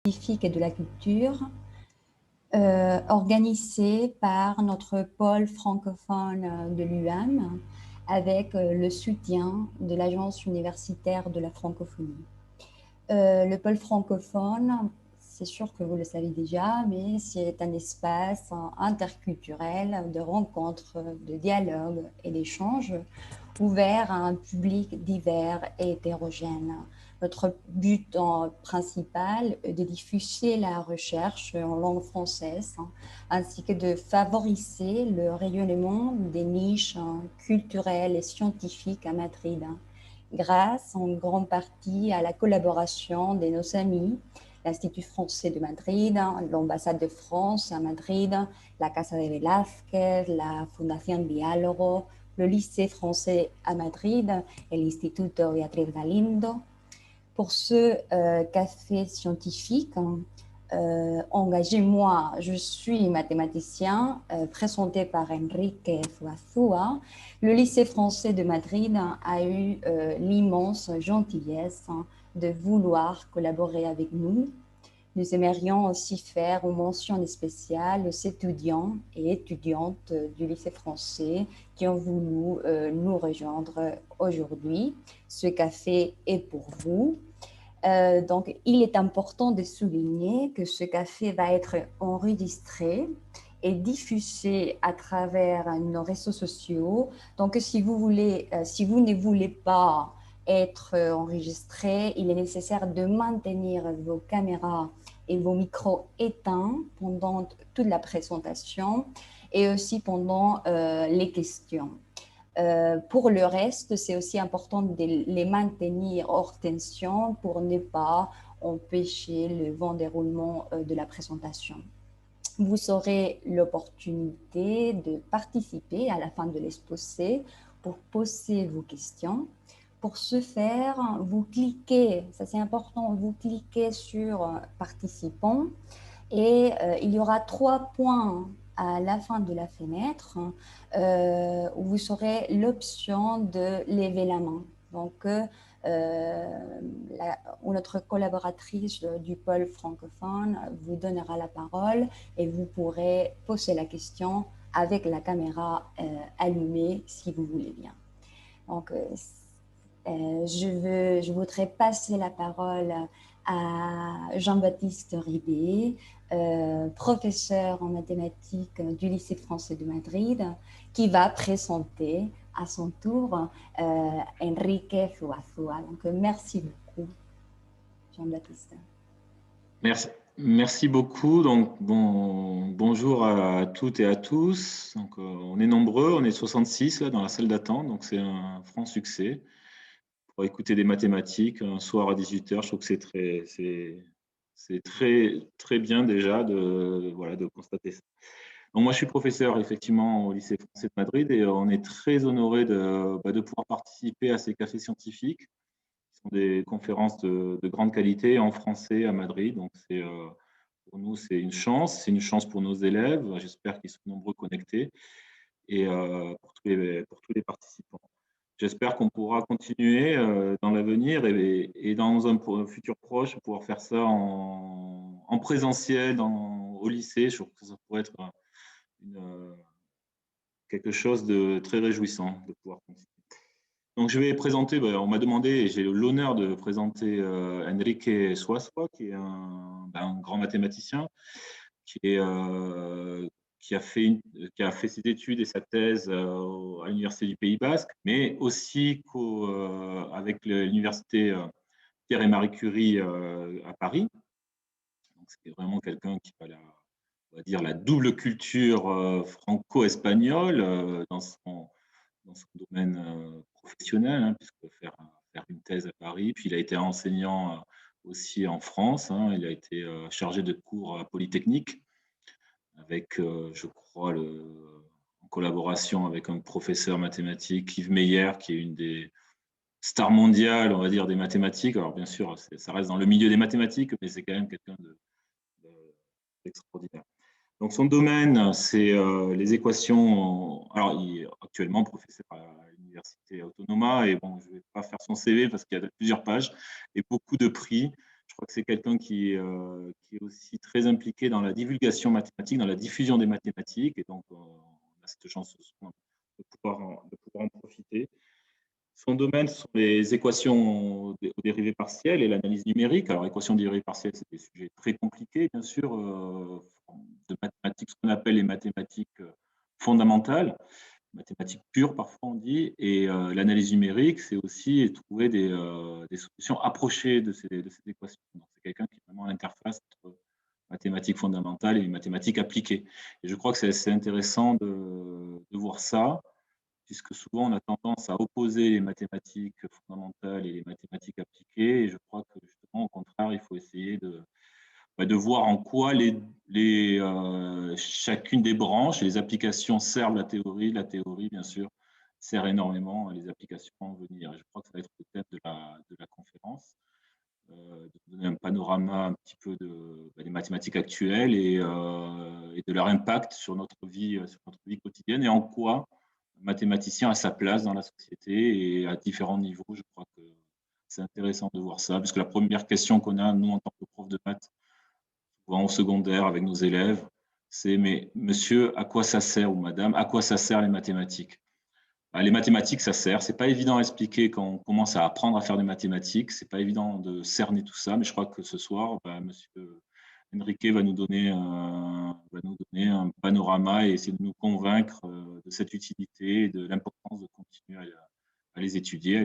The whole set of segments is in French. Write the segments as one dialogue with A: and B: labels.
A: scientifique et de la culture, organisée par notre pôle francophone de l'UAM avec le soutien de l'Agence universitaire de la francophonie. Le pôle francophone, c'est sûr que vous le savez déjà, mais c'est un espace interculturel de rencontres, de dialogue et d'échanges ouvert à un public divers et hétérogène. Notre but principal est de diffuser la recherche en langue française, ainsi que de favoriser le rayonnement des niches culturelles et scientifiques à Madrid, grâce en grande partie à la collaboration de nos amis, l'Institut français de Madrid, l'ambassade de France à Madrid, la Casa de Velázquez, la Fundación Diálogo, le lycée français à Madrid et l'Instituto Beatriz Galindo. Pour ce café scientifique, engagez-moi, je suis mathématicien, présenté par Enrique Zuazua. Le lycée français de Madrid a eu l'immense gentillesse de vouloir collaborer avec nous. Nous aimerions aussi faire une mention spéciale aux étudiants et étudiantes du lycée français qui ont voulu nous rejoindre aujourd'hui. Ce café est pour vous. Donc, il est important de souligner que ce café va être enregistré et diffusé à travers nos réseaux sociaux. Donc, si vous ne voulez pas être enregistré, il est nécessaire de maintenir vos caméras et vos micros éteints pendant toute la présentation et aussi pendant les questions. Pour le reste, c'est aussi important de les maintenir hors tension pour ne pas empêcher le bon déroulement de la présentation. Vous aurez l'opportunité de participer à la fin de l'exposé pour poser vos questions. Pour ce faire, vous cliquez, ça c'est important, vous cliquez sur participants et il y aura 3 points à la fin de la fenêtre où vous aurez l'option de lever la main. Donc, notre collaboratrice du pôle francophone vous donnera la parole et vous pourrez poser la question avec la caméra allumée si vous voulez bien. Donc, je voudrais passer la parole à Jean-Baptiste Ribé, professeur en mathématiques du lycée français de Madrid, qui va présenter à son tour Enrique Zuazua. Donc, merci beaucoup, Jean-Baptiste.
B: Merci beaucoup. Donc, bonjour à toutes et à tous. Donc, on est nombreux, on est 66 là, dans la salle d'attente, donc c'est un franc succès. Pour écouter des mathématiques un soir à 18 h, je trouve que c'est très bien déjà de constater ça. Donc, moi, je suis professeur effectivement au lycée français de Madrid et on est très honoré de pouvoir participer à ces cafés scientifiques. Ce sont des conférences de grande qualité en français à Madrid. Donc, pour nous, c'est une chance pour nos élèves. J'espère qu'ils sont nombreux connectés et pour tous les participants. J'espère qu'on pourra continuer dans l'avenir et dans un futur proche pouvoir faire ça en présentiel au lycée. Je trouve que ça pourrait être quelque chose de très réjouissant de pouvoir continuer. Donc, je vais présenter, on m'a demandé, et j'ai l'honneur de présenter Enrique Zuazua, qui est un grand mathématicien, qui a fait ses études et sa thèse à l'Université du Pays Basque, mais aussi avec l'Université Pierre et Marie Curie à Paris. Donc, c'est vraiment quelqu'un qui a on va dire, la double culture franco-espagnole dans son domaine professionnel, hein, puisque faire une thèse à Paris. Puis il a été enseignant aussi en France. Hein, il a été chargé de cours à Polytechnique, avec, je crois, en collaboration avec un professeur mathématique, Yves Meyer, qui est une des stars mondiales, on va dire, des mathématiques. Alors bien sûr, ça reste dans le milieu des mathématiques, mais c'est quand même quelqu'un d'extraordinaire. Donc, son domaine, c'est les équations. Alors, il est actuellement professeur à l'Université Autonoma et bon, je ne vais pas faire son CV parce qu'il y a plusieurs pages et beaucoup de prix. Je crois que c'est quelqu'un qui est aussi très impliqué dans la divulgation mathématique, dans la diffusion des mathématiques, et donc on a cette chance de pouvoir en profiter. Son domaine sont les équations aux dérivées partielles et l'analyse numérique. Alors, équations dérivées partielles, c'est des sujets très compliqués, bien sûr, de mathématiques, ce qu'on appelle les mathématiques fondamentales, mathématiques pures, parfois on dit. Et l'analyse numérique, c'est aussi trouver des solutions approchées de ces équations. C'est quelqu'un qui est vraiment à l'interface entre mathématiques fondamentales et mathématiques appliquées. Et je crois que c'est assez intéressant de voir ça, puisque souvent on a tendance à opposer les mathématiques fondamentales et les mathématiques appliquées. Et je crois que justement, au contraire, il faut essayer de voir en quoi chacune des branches, les applications servent la théorie. La théorie, bien sûr, sert énormément à les applications à venir. Et je crois que ça va être le thème de la conférence, de donner un panorama un petit peu des mathématiques actuelles et de leur impact sur notre vie quotidienne, et en quoi un mathématicien a sa place dans la société et à différents niveaux. Je crois que c'est intéressant de voir ça, parce que la première question qu'on a, nous, en tant que prof de maths, souvent au secondaire avec nos élèves, c'est « Mais monsieur, à quoi ça sert ?» ou « Madame, à quoi ça sert les mathématiques ?» Les mathématiques, ça sert. Ce n'est pas évident à expliquer quand on commence à apprendre à faire des mathématiques. Ce n'est pas évident de cerner tout ça, mais je crois que ce soir, monsieur Enrique va nous donner un panorama et essayer de nous convaincre de cette utilité et de l'importance de continuer à les étudier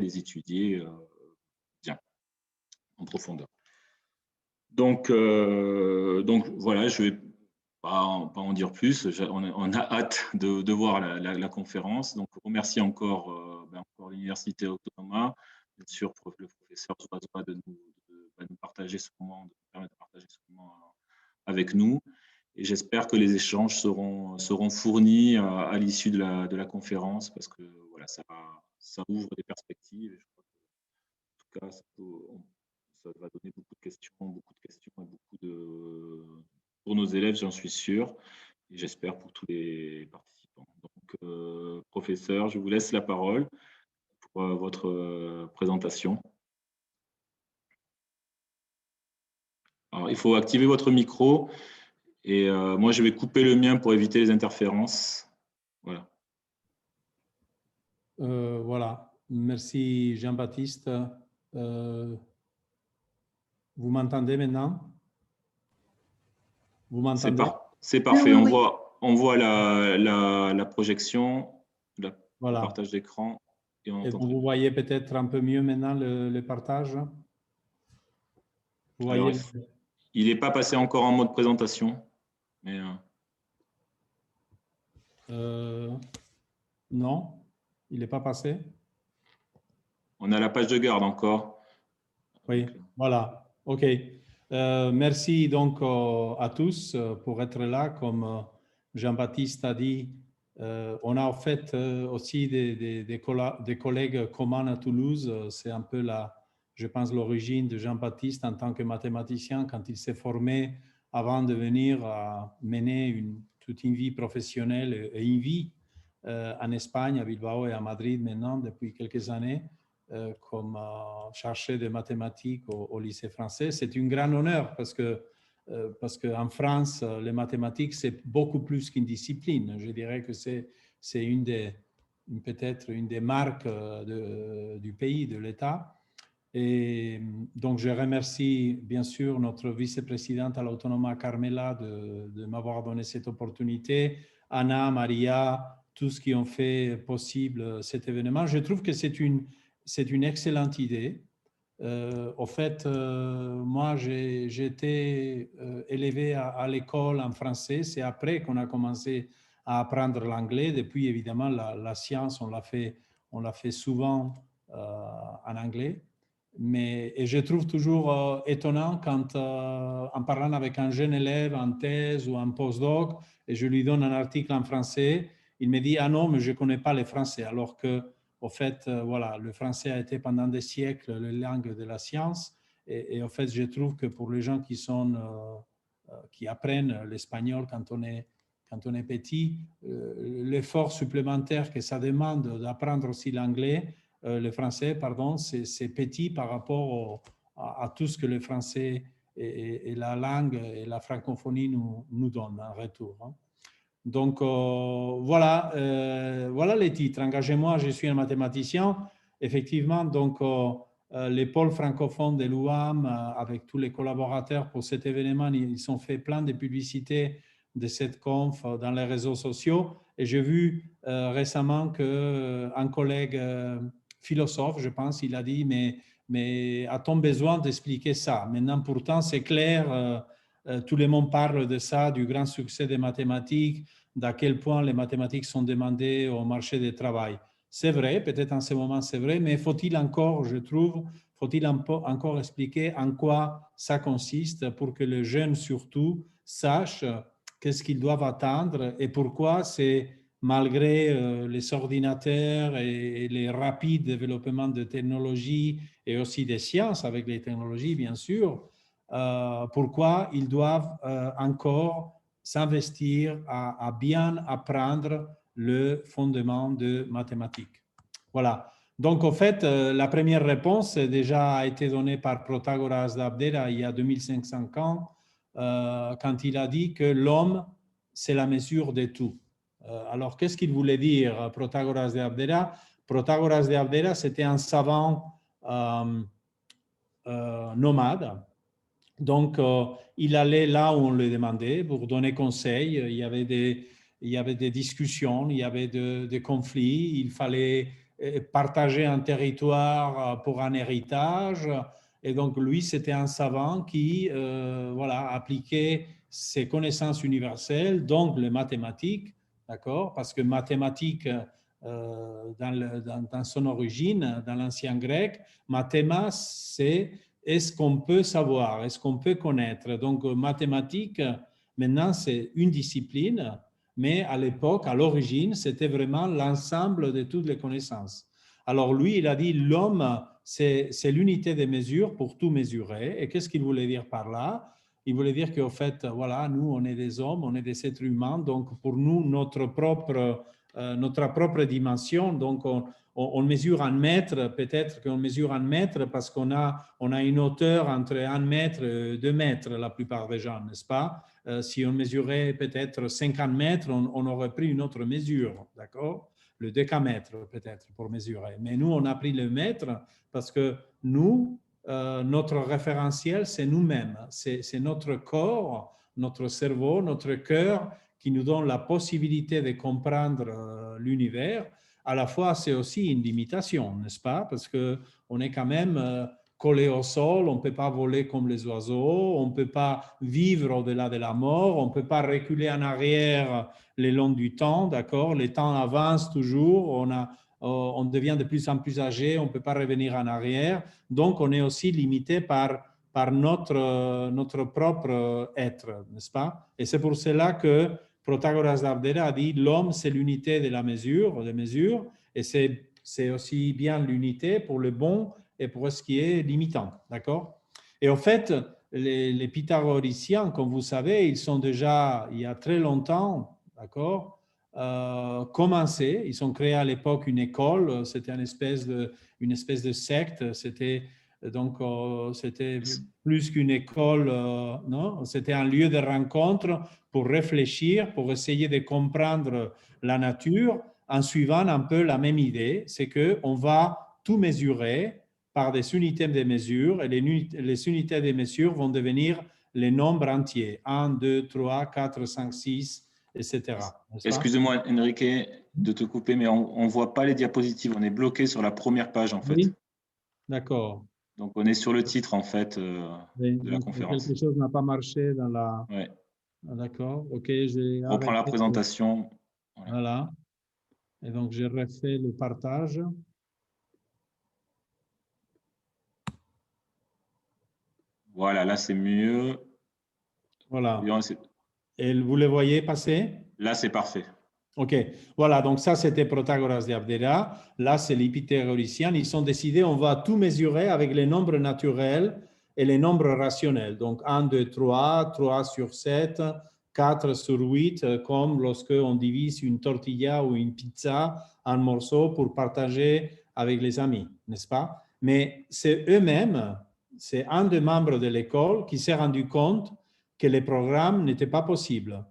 B: bien, en profondeur. Donc voilà, je ne vais pas en dire plus. On a hâte de voir la conférence. Donc, on remercie encore l'Université Autonoma, bien sûr, le professeur Zoazwa de nous partager ce moment, de nous permettre de partager ce moment avec nous. Et j'espère que les échanges seront fournis à l'issue de la conférence, parce que voilà, ça ouvre des perspectives. Et je crois que, en tout cas, ça va donner beaucoup de questions et pour nos élèves, j'en suis sûr, et j'espère pour tous les participants. Donc, professeur, je vous laisse la parole pour votre présentation. Alors, il faut activer votre micro, et moi, je vais couper le mien pour éviter les interférences. Voilà.
C: Voilà. Merci Jean-Baptiste. Vous m'entendez maintenant? Vous m'entendez?
B: C'est parfait.
A: Oui.
B: On voit la projection, le
C: Voilà.
B: partage d'écran. Et
C: vous voyez peut-être un peu mieux maintenant le partage? Vous voyez?
B: Il n'est pas passé encore en mode présentation. Mais
C: non, il n'est pas passé.
B: On a la page de garde encore.
C: Oui, voilà. OK. Merci donc à tous pour être là. Comme Jean-Baptiste a dit, on a en fait aussi des collègues communs à Toulouse. C'est un peu je pense, l'origine de Jean-Baptiste en tant que mathématicien quand il s'est formé avant de venir à mener toute une vie professionnelle et une vie en Espagne, à Bilbao et à Madrid maintenant depuis quelques années. Comme chercheur de mathématiques au lycée français. C'est un grand honneur parce qu'en France, les mathématiques, c'est beaucoup plus qu'une discipline. Je dirais que c'est peut-être une des marques du pays, de l'État. Et donc, je remercie bien sûr notre vice-présidente à l'Autonoma, Carmela, de m'avoir donné cette opportunité. Anna, Maria, tous qui ont fait possible cet événement. Je trouve que c'est une excellente idée. Au fait, moi, j'ai été élevé à l'école en français. C'est après qu'on a commencé à apprendre l'anglais. Depuis, évidemment, la science, on l'a fait souvent en anglais. Et je trouve toujours étonnant quand, en parlant avec un jeune élève en thèse ou en postdoc, et je lui donne un article en français, il me dit « Ah non, mais je ne connais pas le français », alors que au fait, voilà, le français a été pendant des siècles la langue de la science. Et en fait, je trouve que pour les gens qui apprennent l'espagnol quand on est petit, l'effort supplémentaire que ça demande d'apprendre aussi l'anglais, le français, pardon, c'est petit par rapport à tout ce que le français et la langue et la francophonie nous donnent en retour. Hein. Donc, voilà les titres. Engagez-moi, je suis un mathématicien. Effectivement, donc, les pôles francophones de l'UAM, avec tous les collaborateurs pour cet événement, ils ont fait plein de publicités de cette conf dans les réseaux sociaux. Et j'ai vu récemment qu'un collègue philosophe, je pense, il a dit, mais a-t-on besoin d'expliquer ça? Maintenant, pourtant, c'est clair, tout le monde parle de ça, du grand succès des mathématiques, d'à quel point les mathématiques sont demandées au marché du travail. C'est vrai, peut-être en ce moment c'est vrai, mais faut-il encore, je trouve, faut-il encore expliquer en quoi ça consiste pour que les jeunes surtout sachent qu'est-ce qu'ils doivent attendre et pourquoi c'est malgré les ordinateurs et les rapides développements de technologies et aussi des sciences avec les technologies, bien sûr, pourquoi ils doivent encore s'investir à bien apprendre le fondement de mathématiques. Voilà. Donc, en fait, la première réponse a déjà été donnée par Protagoras d'Abdera il y a 2500 ans, quand il a dit que l'homme, c'est la mesure de tout. Alors, qu'est-ce qu'il voulait dire, Protagoras d'Abdera? Protagoras d'Abdera, c'était un savant nomade. Donc, il allait là où on le demandait pour donner conseil. Il y avait des discussions, il y avait des conflits. Il fallait partager un territoire pour un héritage. Et donc, lui, c'était un savant qui voilà, appliquait ses connaissances universelles, donc les mathématiques, d'accord? Parce que mathématiques, dans son origine, dans l'ancien grec, mathéma, c'est est-ce qu'on peut savoir, est-ce qu'on peut connaître. Donc, mathématiques, maintenant, c'est une discipline, mais à l'époque, à l'origine, c'était vraiment l'ensemble de toutes les connaissances. Alors, lui, il a dit, l'homme, c'est l'unité des mesures pour tout mesurer. Et qu'est-ce qu'il voulait dire par là? Il voulait dire qu'au fait, voilà, nous, on est des hommes, on est des êtres humains, donc pour nous, notre propre dimension, donc on mesure en mètres, peut-être qu'on mesure en mètres parce qu'on a une hauteur entre 1 mètre et 2 mètres la plupart des gens, n'est-ce pas? Si on mesurait peut-être 50 mètres, on aurait pris une autre mesure, d'accord? Le décamètre peut-être pour mesurer. Mais nous, on a pris le mètre parce que nous, notre référentiel, c'est nous-mêmes. C'est notre corps, notre cerveau, notre cœur qui nous donne la possibilité de comprendre l'univers. À la fois, c'est aussi une limitation, n'est-ce pas? Parce qu'on est quand même collé au sol, on ne peut pas voler comme les oiseaux, on ne peut pas vivre au-delà de la mort, on ne peut pas reculer en arrière le long du temps, d'accord? Le temps avance toujours, on devient de plus en plus âgé, on ne peut pas revenir en arrière. Donc, on est aussi limité par notre propre être, n'est-ce pas? Et c'est pour cela que Protagoras d'Abdera a dit l'homme, c'est l'unité de la mesure, des mesures, et c'est aussi bien l'unité pour le bon et pour ce qui est limitant, d'accord? Et en fait, les pythagoriciens, comme vous savez, ils sont déjà, il y a très longtemps, d'accord, commencés. Ils ont créé à l'époque une école, c'était une espèce de secte, c'était plus qu'une école, non? C'était un lieu de rencontre pour réfléchir, pour essayer de comprendre la nature en suivant un peu la même idée, c'est qu'on va tout mesurer par des unités de mesure et les unités de mesure vont devenir les nombres entiers, 1, 2, 3, 4, 5, 6, etc.
B: Excusez-moi, Enrique, de te couper, mais on ne voit pas les diapositives. On est bloqué sur la première page, en fait.
C: Oui, d'accord.
B: Donc, on est sur le titre, en fait, de la conférence.
C: Quelque chose n'a pas marché dans la...
B: Ouais.
C: D'accord, ok.
B: On reprend la présentation.
C: Voilà. Et donc, j'ai refait le partage.
B: Voilà, là, c'est mieux.
C: Voilà. Et vous le voyez passer?
B: Là, c'est parfait.
C: OK. Voilà, donc ça, c'était Protagoras d'Abdera. Là, c'est les pythagoriciens. Ils sont décidés, on va tout mesurer avec les nombres naturels et les nombres rationnels. Donc, 1, 2, 3, 3 sur 7, 4 sur 8, comme lorsque on divise une tortilla ou une pizza en morceaux pour partager avec les amis, n'est-ce pas? Mais c'est eux-mêmes, c'est un des membres de l'école qui s'est rendu compte que les programmes n'étaient pas possibles.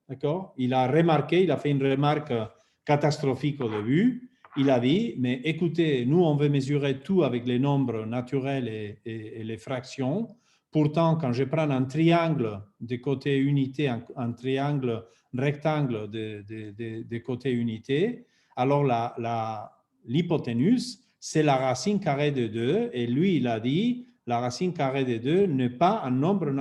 C: D'accord? Il a remarqué, il a fait une remarque catastrophique au début. Il a dit, mais écoutez, nous, on veut mesurer tout avec les nombres naturels et les fractions. Pourtant, quand je prends un triangle de côté unité, un triangle rectangle de côté unité, alors l'hypoténuse, c'est la racine carrée de 2. Et lui, il a dit, la racine carrée de 2 n'est pas un nombre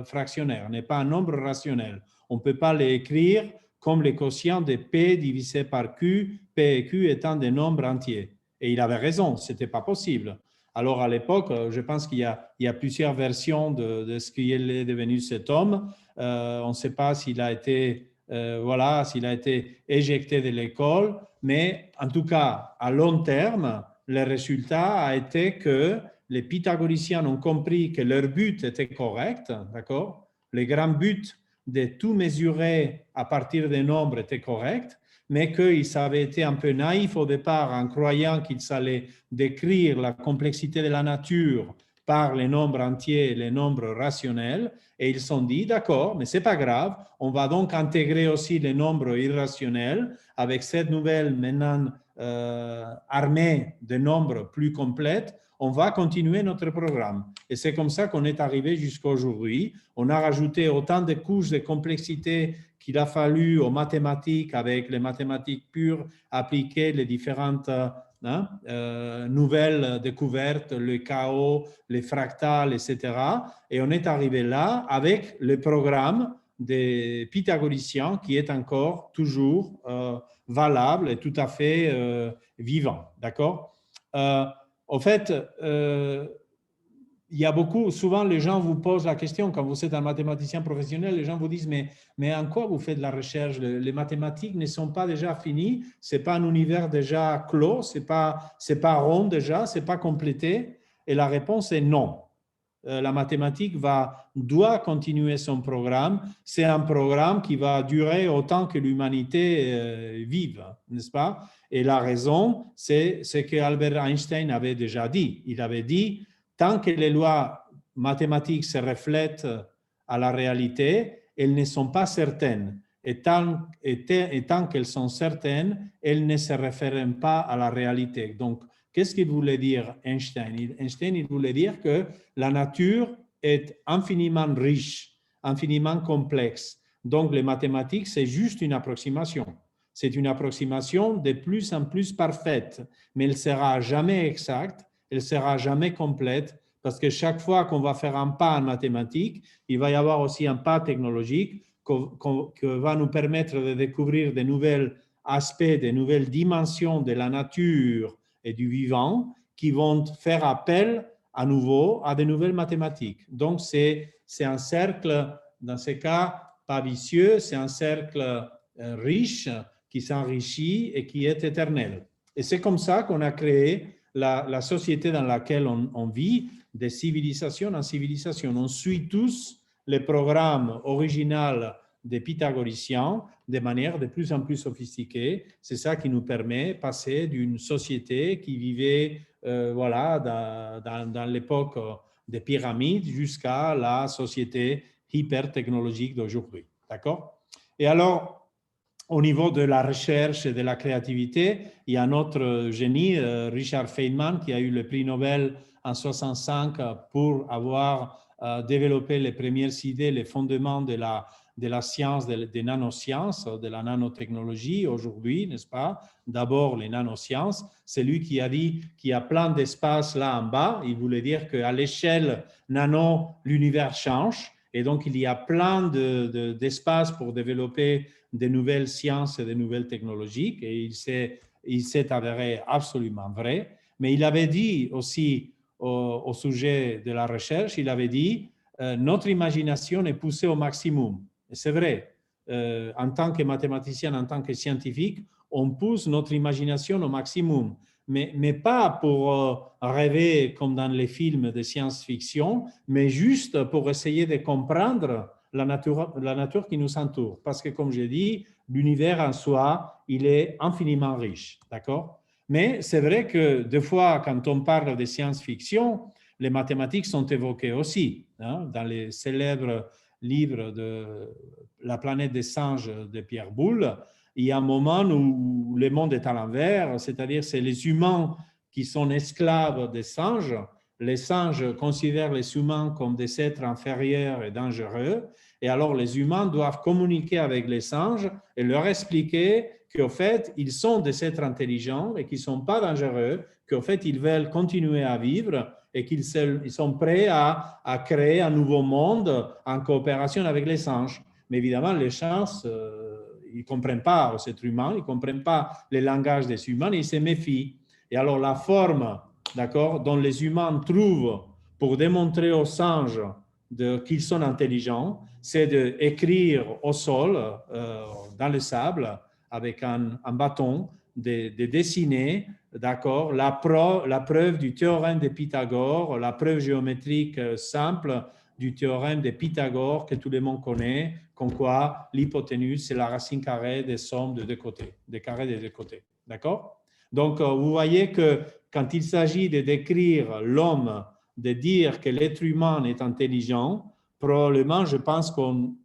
C: fractionnaire, n'est pas un nombre rationnel. On ne peut pas l'écrire comme les quotients de P divisé par Q, P et Q étant des nombres entiers. Et il avait raison, ce n'était pas possible. Alors à l'époque, je pense qu'il y a plusieurs versions de ce qu'il est devenu cet homme. On ne sait pas s'il a été, s'il a été éjecté de l'école, mais en tout cas, à long terme, le résultat a été que les pythagoriciens ont compris que leur but était correct, d'accord? Le grand but de tout mesurer à partir des nombres était correct, mais qu'ils avaient été un peu naïfs au départ en croyant qu'ils allaient décrire la complexité de la nature par les nombres entiers et les nombres rationnels, et ils se sont dit, d'accord, mais ce n'est pas grave, on va donc intégrer aussi les nombres irrationnels avec cette nouvelle maintenant armée de nombres plus complète. On va continuer notre programme. Et c'est comme ça qu'on est arrivé jusqu'à aujourd'hui. On a rajouté autant de couches de complexité qu'il a fallu aux mathématiques, avec les mathématiques pures, appliquer les différentes nouvelles découvertes, le chaos, les fractales, etc. Et on est arrivé là avec le programme des pythagoriciens qui est encore toujours valable et tout à fait vivant. D'accord? En fait, il y a souvent les gens vous posent la question, quand vous êtes un mathématicien professionnel, les gens vous disent, mais en quoi vous faites de la recherche? Les mathématiques ne sont pas déjà finies, ce n'est pas un univers déjà clos, ce n'est pas rond déjà, ce n'est pas complété. Et la réponse est non. La mathématique doit continuer son programme. C'est un programme qui va durer autant que l'humanité vive, n'est-ce pas? Et la raison, c'est ce qu'Albert Einstein avait déjà dit. Il avait dit, tant que les lois mathématiques se reflètent à la réalité, elles ne sont pas certaines. Et tant qu'elles sont certaines, elles ne se réfèrent pas à la réalité. Donc, qu'est-ce qu'il voulait dire Einstein? Einstein, il voulait dire que la nature est infiniment riche, infiniment complexe. Donc, les mathématiques, c'est juste une approximation. C'est une approximation de plus en plus parfaite, mais elle ne sera jamais exacte, elle ne sera jamais complète, parce que chaque fois qu'on va faire un pas en mathématiques, il va y avoir aussi un pas technologique qui va nous permettre de découvrir de nouveaux aspects, de nouvelles dimensions de la nature et du vivant qui vont faire appel à nouveau à de nouvelles mathématiques. Donc, c'est un cercle, dans ce cas, pas vicieux, c'est un cercle riche qui s'enrichit et qui est éternel. Et c'est comme ça qu'on a créé la société dans laquelle on vit, de civilisation en civilisation. On suit tous les programmes originaux des pythagoriciens de manière de plus en plus sophistiquée. C'est ça qui nous permet de passer d'une société qui vivait dans l'époque des pyramides jusqu'à la société hyper-technologique d'aujourd'hui. D'accord? Et alors, au niveau de la recherche et de la créativité, il y a notre génie, Richard Feynman, qui a eu le prix Nobel en 1965 pour avoir développé les premières idées, les fondements de la science, des nanosciences, de la nanotechnologie aujourd'hui, n'est-ce pas? D'abord, les nanosciences. C'est lui qui a dit qu'il y a plein d'espace là en bas. Il voulait dire qu'à l'échelle nano, l'univers change. Et donc, il y a plein d'espace pour développer de nouvelles sciences et de nouvelles technologies. Et il s'est avéré absolument vrai. Mais il avait dit aussi au sujet de la recherche, il avait dit notre imagination est poussée au maximum. Et c'est vrai, en tant que mathématicien, en tant que scientifique, on pousse notre imagination au maximum. Mais pas pour rêver comme dans les films de science-fiction, mais juste pour essayer de comprendre la nature qui nous entoure. Parce que, comme j'ai dit, l'univers en soi, il est infiniment riche. D'accord? Mais c'est vrai que des fois, quand on parle de science-fiction, les mathématiques sont évoquées aussi, hein, dans les célèbres livres de La planète des singes de Pierre Boulle. Il y a un moment où le monde est à l'envers, c'est-à-dire c'est les humains qui sont esclaves des singes. Les singes considèrent les humains comme des êtres inférieurs et dangereux, et alors les humains doivent communiquer avec les singes et leur expliquer qu'au fait, ils sont des êtres intelligents et qu'ils ne sont pas dangereux, qu'au fait, ils veulent continuer à vivre et qu'ils sont prêts à créer un nouveau monde en coopération avec les singes. Mais évidemment, les singes, ils ne comprennent pas aux êtres humains, ils ne comprennent pas le langage des humains, ils se méfient. Et alors, la forme, d'accord, dont les humains trouvent pour démontrer aux singes qu'ils sont intelligents, c'est d'écrire au sol, dans le sable, avec un bâton, de dessiner, d'accord, la preuve du théorème de Pythagore, la preuve géométrique simple du théorème de Pythagore que tout le monde connaît, comme quoi l'hypoténuse, c'est la racine carrée des sommes de deux côtés, des carrés des deux côtés. D'accord? Donc, vous voyez que quand il s'agit de décrire l'homme, de dire que l'être humain est intelligent, probablement, je pense qu'on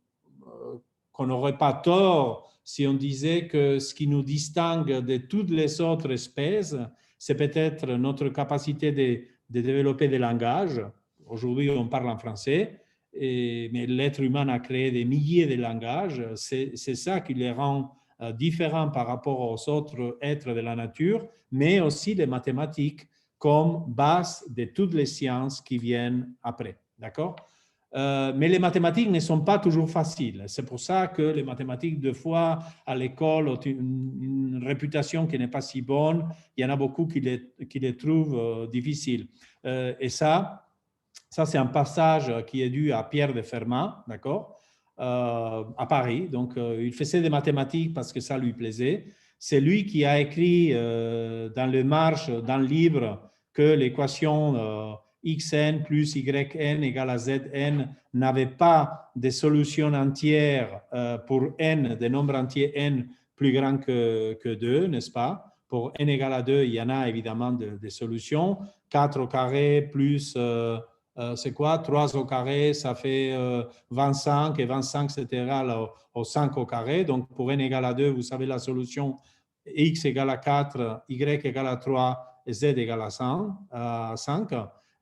C: n'aurait pas tort si on disait que ce qui nous distingue de toutes les autres espèces, c'est peut-être notre capacité de développer des langages. Aujourd'hui, on parle en français, mais l'être humain a créé des milliers de langages. C'est ça qui les rend différents par rapport aux autres êtres de la nature, mais aussi les mathématiques comme base de toutes les sciences qui viennent après. D'accord ? Mais les mathématiques ne sont pas toujours faciles. C'est pour ça que les mathématiques, deux fois, à l'école, ont une réputation qui n'est pas si bonne. Il y en a beaucoup qui les trouvent difficiles. Et ça c'est un passage qui est dû à Pierre de Fermat, d'accord, à Paris. Donc, il faisait des mathématiques parce que ça lui plaisait. C'est lui qui a écrit dans le Marche, dans le livre, que l'équation xn plus yn égale à zn n'avait pas de solution entière pour n, des nombres entiers n plus grands que 2, n'est-ce pas? Pour n égale à 2, il y en a évidemment des solutions. 4 au carré plus, c'est quoi? 3 au carré, ça fait 25, et 25 c'est égal au 5 au carré. Donc pour n égale à 2, vous savez la solution, x égale à 4, y égale à 3 et z égale à 5.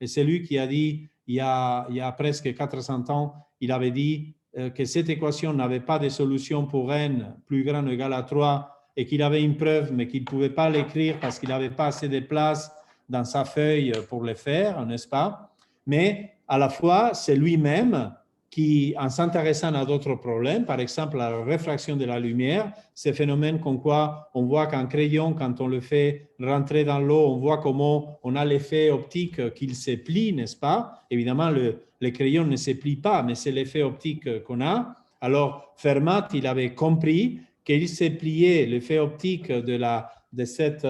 C: Et c'est lui qui a dit, il y a presque 400 ans, il avait dit que cette équation n'avait pas de solution pour n plus grand ou égal à 3 et qu'il avait une preuve, mais qu'il ne pouvait pas l'écrire parce qu'il n'avait pas assez de place dans sa feuille pour le faire, n'est-ce pas? Mais à la fois, c'est lui-même qui, en s'intéressant à d'autres problèmes, par exemple la réfraction de la lumière, ces phénomènes comme quoi on voit qu'un crayon, quand on le fait rentrer dans l'eau, on voit comment on a l'effet optique qu'il se plie, n'est-ce pas? Évidemment, le crayon ne se plie pas, mais c'est l'effet optique qu'on a. Alors, Fermat, il avait compris qu'il s'est plié l'effet optique de cette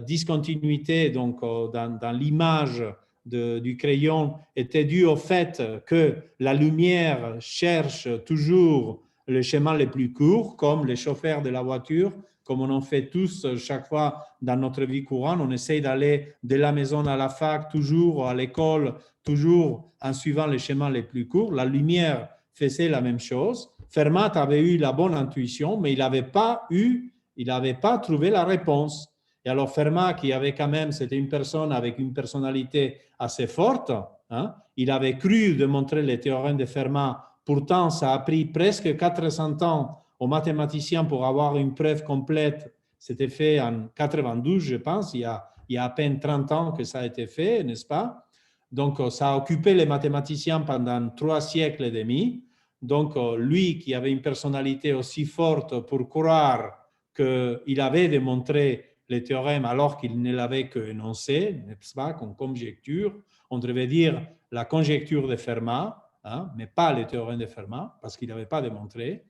C: discontinuité donc, dans l'image du crayon était dû au fait que la lumière cherche toujours le chemin le plus court, comme les chauffeurs de la voiture, comme on en fait tous chaque fois dans notre vie courante. On essaye d'aller de la maison à la fac, toujours à l'école, toujours en suivant les chemins les plus courts. La lumière faisait la même chose. Fermat avait eu la bonne intuition, mais il n'avait pas trouvé la réponse. Et alors Fermat, qui avait quand même, c'était une personne avec une personnalité assez forte, hein, il avait cru démontrer les théorèmes de Fermat. Pourtant, ça a pris presque 400 ans aux mathématiciens pour avoir une preuve complète. C'était fait en 92, je pense, il y a à peine 30 ans que ça a été fait, n'est-ce pas? Donc, ça a occupé les mathématiciens pendant 3 siècles et demi. Donc, lui qui avait une personnalité aussi forte pour croire qu'il avait démontré les théorèmes alors qu'il ne l'avait qu'énoncé, n'est-ce pas, comme conjecture, on devait dire la conjecture de Fermat, hein, mais pas les théorèmes de Fermat, parce qu'il n'avait pas démontré.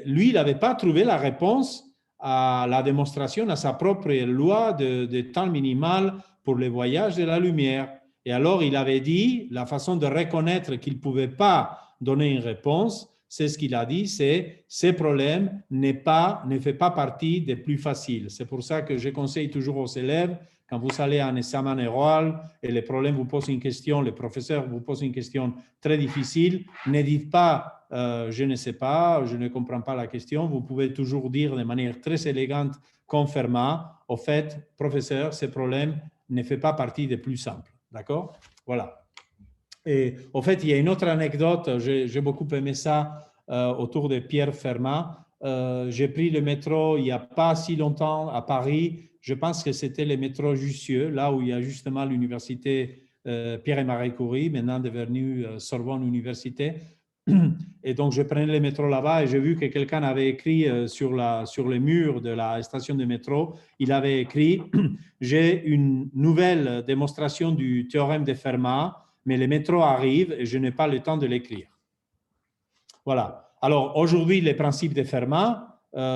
C: Lui, il n'avait pas trouvé la réponse à la démonstration, à sa propre loi de temps minimal pour le voyage de la lumière. Et alors, il avait dit, la façon de reconnaître qu'il ne pouvait pas donner une réponse, c'est ce qu'il a dit, c'est ces problèmes ne fait pas partie des plus faciles. C'est pour ça que je conseille toujours aux élèves, quand vous allez à un examen oral et les problèmes vous posent une question, le professeur vous pose une question très difficile, ne dites pas je ne sais pas, je ne comprends pas la question. Vous pouvez toujours dire de manière très élégante, comme Fermat, au fait, professeur, ce problème ne fait pas partie des plus simples. D'accord? Voilà. Et au fait, il y a une autre anecdote, j'ai beaucoup aimé ça autour de Pierre Fermat. J'ai pris le métro il n'y a pas si longtemps à Paris. Je pense que c'était le métro Jussieu, là où il y a justement l'université Pierre et Marie Curie, maintenant devenue Sorbonne Université. Et donc, je prenais le métro là-bas et j'ai vu que quelqu'un avait écrit sur le mur de la station de métro, il avait écrit « J'ai une nouvelle démonstration du théorème de Fermat, mais le métro arrive et je n'ai pas le temps de l'écrire. » Voilà. Alors, aujourd'hui, les principes de Fermat,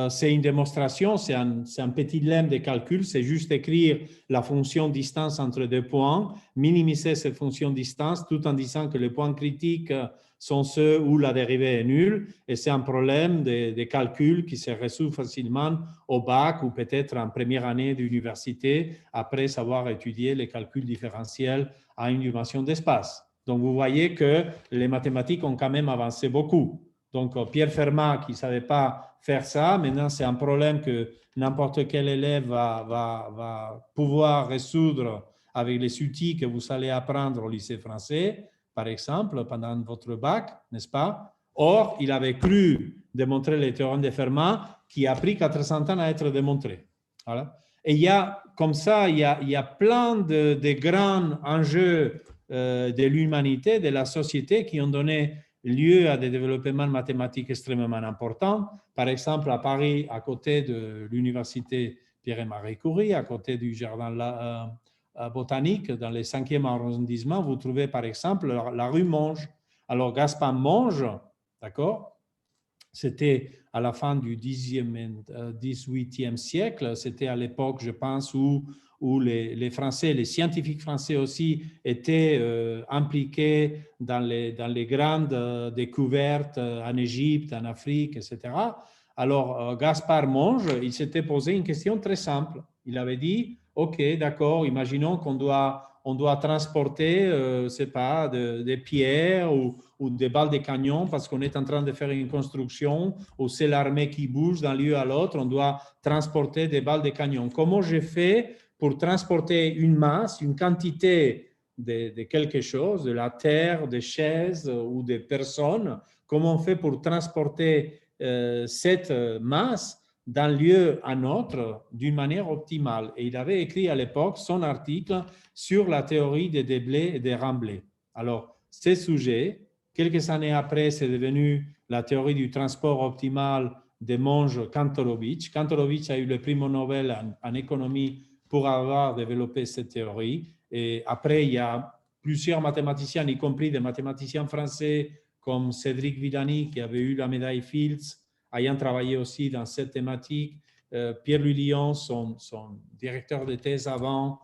C: c'est une démonstration, c'est un petit lemme de calcul, c'est juste écrire la fonction distance entre deux points, minimiser cette fonction distance tout en disant que les points critiques sont ceux où la dérivée est nulle, et c'est un problème de calcul qui se résout facilement au bac ou peut-être en première année d'université après avoir étudié les calculs différentiels à une dimension d'espace. Donc, vous voyez que les mathématiques ont quand même avancé beaucoup. Donc, Pierre Fermat qui ne savait pas faire ça, maintenant c'est un problème que n'importe quel élève va pouvoir résoudre avec les outils que vous allez apprendre au lycée français, par exemple, pendant votre bac, n'est-ce pas? Or, il avait cru démontrer les théorèmes de Fermat qui a pris 400 ans à être démontré. Voilà. Et il y a, comme ça, il y a plein de grands enjeux de l'humanité, de la société qui ont donné lieu à des développements mathématiques extrêmement importants. Par exemple, à Paris, à côté de l'université Pierre et Marie Curie, à côté du jardin botanique, dans le 5e arrondissement, vous trouvez par exemple la rue Monge. Alors, Gaspard Monge, d'accord, c'était à la fin du 18e siècle, c'était à l'époque, je pense, où les Français, les scientifiques français aussi étaient impliqués dans les grandes découvertes en Égypte, en Afrique, etc. Alors, Gaspard Monge, il s'était posé une question très simple. Il avait dit, OK, d'accord, imaginons qu'on doit transporter, c'est pas, des pierres ou des balles de canon parce qu'on est en train de faire une construction ou c'est l'armée qui bouge d'un lieu à l'autre, on doit transporter des balles de canon. Comment j'ai fait pour transporter une masse, une quantité de quelque chose, de la terre, des chaises ou des personnes, comment on fait pour transporter cette masse d'un lieu à un autre d'une manière optimale. Et il avait écrit à l'époque son article sur la théorie des déblais et des remblais. Alors, ce sujet, quelques années après, c'est devenu la théorie du transport optimal de Monge-Kantorowicz. Kantorowicz a eu le prix Nobel en économie pour avoir développé cette théorie. Et après, il y a plusieurs mathématiciens, y compris des mathématiciens français comme Cédric Villani, qui avait eu la médaille Fields, ayant travaillé aussi dans cette thématique. Pierre-Louis Lyon, son directeur de thèse avant,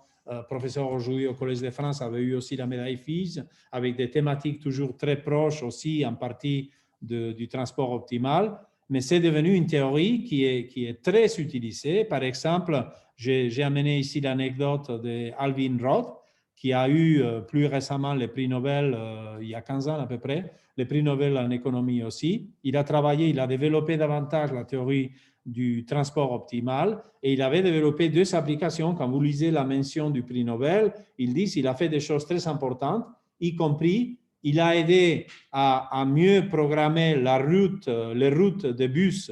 C: professeur aujourd'hui au Collège de France, avait eu aussi la médaille Fields, avec des thématiques toujours très proches aussi, en partie du transport optimal. Mais c'est devenu une théorie qui est très utilisée. Par exemple, j'ai amené ici l'anecdote d'Alvin Roth, qui a eu plus récemment le prix Nobel, il y a 15 ans à peu près, le prix Nobel en économie aussi. Il a travaillé, il a développé davantage la théorie du transport optimal et il avait développé 2 applications. Quand vous lisez la mention du prix Nobel, il dit qu'il a fait des choses très importantes, y compris il a aidé à mieux programmer les routes de bus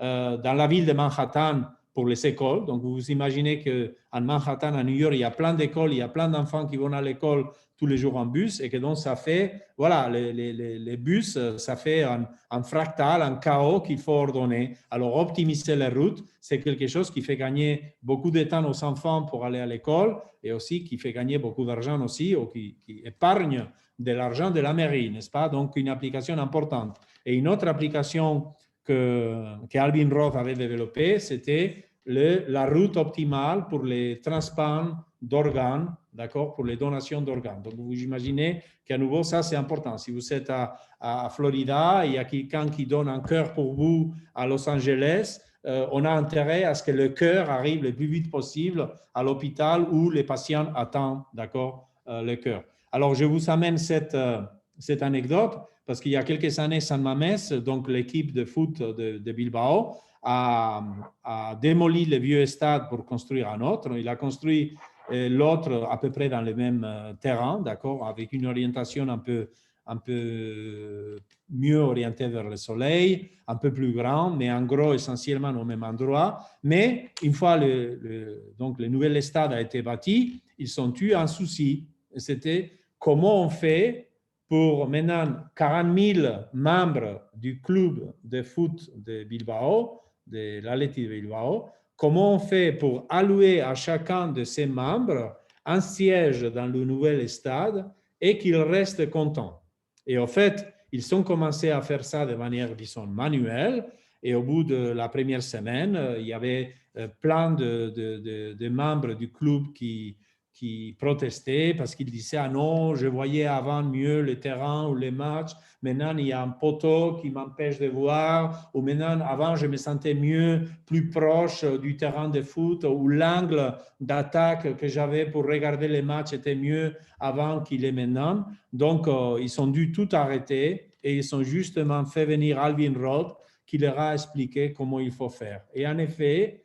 C: dans la ville de Manhattan pour les écoles. Donc, vous imaginez qu'en Manhattan, à New York, il y a plein d'écoles, il y a plein d'enfants qui vont à l'école tous les jours en bus et que donc ça fait, voilà, les bus, ça fait un fractal, un chaos qu'il faut ordonner. Alors, optimiser les routes, c'est quelque chose qui fait gagner beaucoup de temps aux enfants pour aller à l'école et aussi qui fait gagner beaucoup d'argent aussi ou qui épargne de l'argent de la mairie, n'est-ce pas? Donc, une application importante. Et une autre application qu'Alvin Roth avait développée, c'était la route optimale pour les transplants d'organes, d'accord, pour les donations d'organes. Donc, vous imaginez qu'à nouveau, ça, c'est important. Si vous êtes à Florida, il y a quelqu'un qui donne un cœur pour vous à Los Angeles, on a intérêt à ce que le cœur arrive le plus vite possible à l'hôpital où les patients attendent, d'accord, le cœur. Alors, je vous amène cette anecdote parce qu'il y a quelques années, San Mamés, donc l'équipe de foot de Bilbao, a démoli le vieux stade pour construire un autre. Il a construit l'autre à peu près dans le même terrain, d'accord, avec une orientation un peu mieux orientée vers le soleil, un peu plus grand, mais en gros essentiellement au même endroit. Mais une fois donc le nouvel stade a été bâti, ils ont eu un souci. C'était comment on fait pour maintenant 40 000 membres du club de foot de Bilbao, de l'Athletic de Bilbao, comment on fait pour allouer à chacun de ces membres un siège dans le nouvel stade et qu'ils restent contents. Et en fait, ils ont commencé à faire ça de manière, disons, manuelle. Et au bout de la première semaine, il y avait plein de membres du club qui protestaient parce qu'ils disaient « Ah non, je voyais avant mieux le terrain ou les matchs. Maintenant, il y a un poteau qui m'empêche de voir. Ou maintenant, avant, je me sentais mieux, plus proche du terrain de foot. Ou l'angle d'attaque que j'avais pour regarder les matchs était mieux avant qu'il est maintenant. » Donc, ils ont dû tout arrêter et ils ont justement fait venir Alvin Roth qui leur a expliqué comment il faut faire. Et en effet,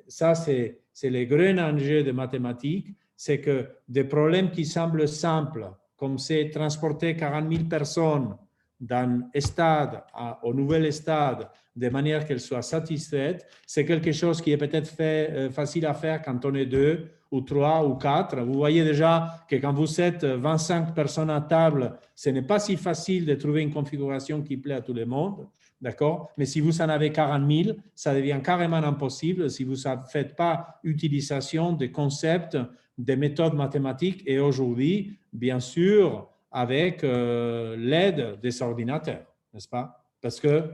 C: ça, c'est le grand enjeu des mathématiques, c'est que des problèmes qui semblent simples, comme c'est transporter 40 000 personnes d'un stade au nouvel stade de manière qu'elles soient satisfaites, c'est quelque chose qui est peut-être facile à faire quand on est 2 ou 3 ou 4. Vous voyez déjà que quand vous êtes 25 personnes à table, ce n'est pas si facile de trouver une configuration qui plaît à tout le monde. D'accord? Mais si vous en avez 40 000, ça devient carrément impossible si vous ne faites pas utilisation des concepts, des méthodes mathématiques et aujourd'hui, bien sûr, avec l'aide des ordinateurs, n'est-ce pas? Parce que